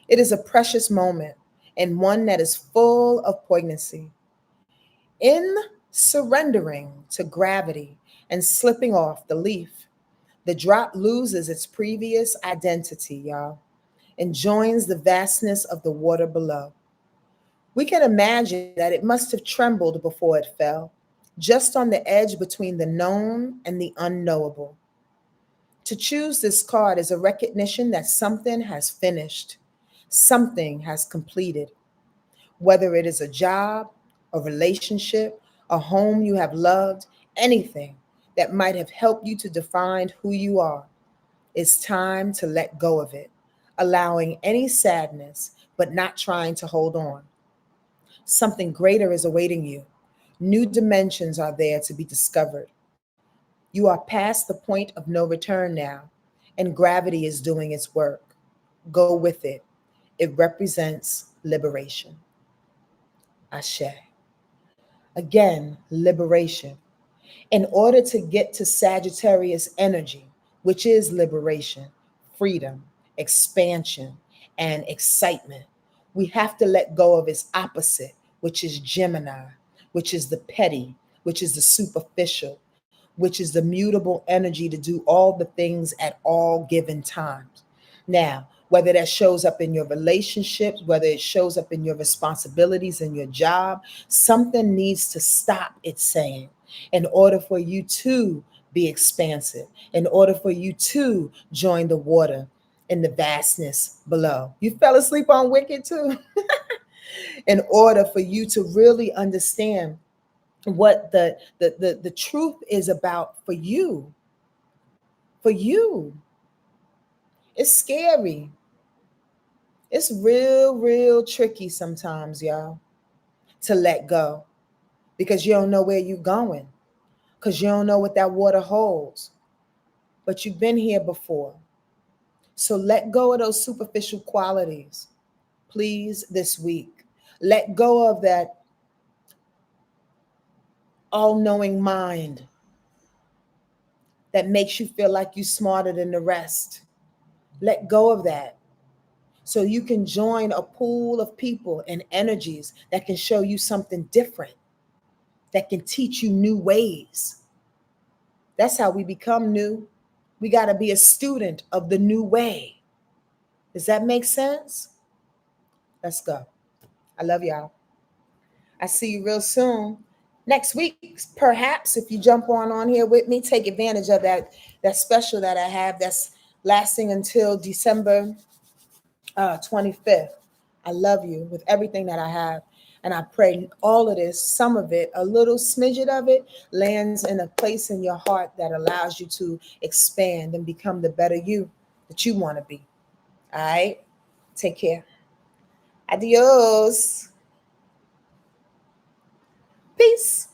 It is a precious moment and one that is full of poignancy. In surrendering to gravity and slipping off the leaf, the drop loses its previous identity, y'all, and joins the vastness of the water below. We can imagine that it must have trembled before it fell, just on the edge between the known and the unknowable. To choose this card is a recognition that something has finished, something has completed, whether it is a job, a relationship, a home you have loved, anything that might have helped you to define who you are. It's time to let go of it, allowing any sadness, but not trying to hold on. Something greater is awaiting you. New dimensions are there to be discovered. You are past the point of no return now, and gravity is doing its work. Go with it. It represents liberation. Ashe. Again, liberation. In order to get to Sagittarius energy, which is liberation, freedom, expansion, and excitement, we have to let go of its opposite, which is Gemini, which is the petty, which is the superficial, which is the mutable energy to do all the things at all given times. Now, whether that shows up in your relationships, whether it shows up in your responsibilities in your job, something needs to stop, it's saying, in order for you to be expansive, in order for you to join the water in the vastness below. You fell asleep on Wicked too. In order for you to really understand what the truth is about for you. For you. It's scary. It's real tricky sometimes, y'all, to let go because you don't know where you're going, because you don't know what that water holds. But you've been here before. So let go of those superficial qualities, please, this week. Let go of that all knowing mind that makes you feel like you're smarter than the rest. Let go of that so you can join a pool of people and energies that can show you something different, that can teach you new ways. That's how we become new. We got to be a student of the new way. Does that make sense? Let's go. I love y'all. I see you real soon. Next week, perhaps, if you jump on here with me, take advantage of that special that I have that's lasting until December 25th. I love you with everything that I have. And I pray all of this, some of it, a little smidget of it, lands in a place in your heart that allows you to expand and become the better you that you want to be. All right? Take care. Adios. Peace.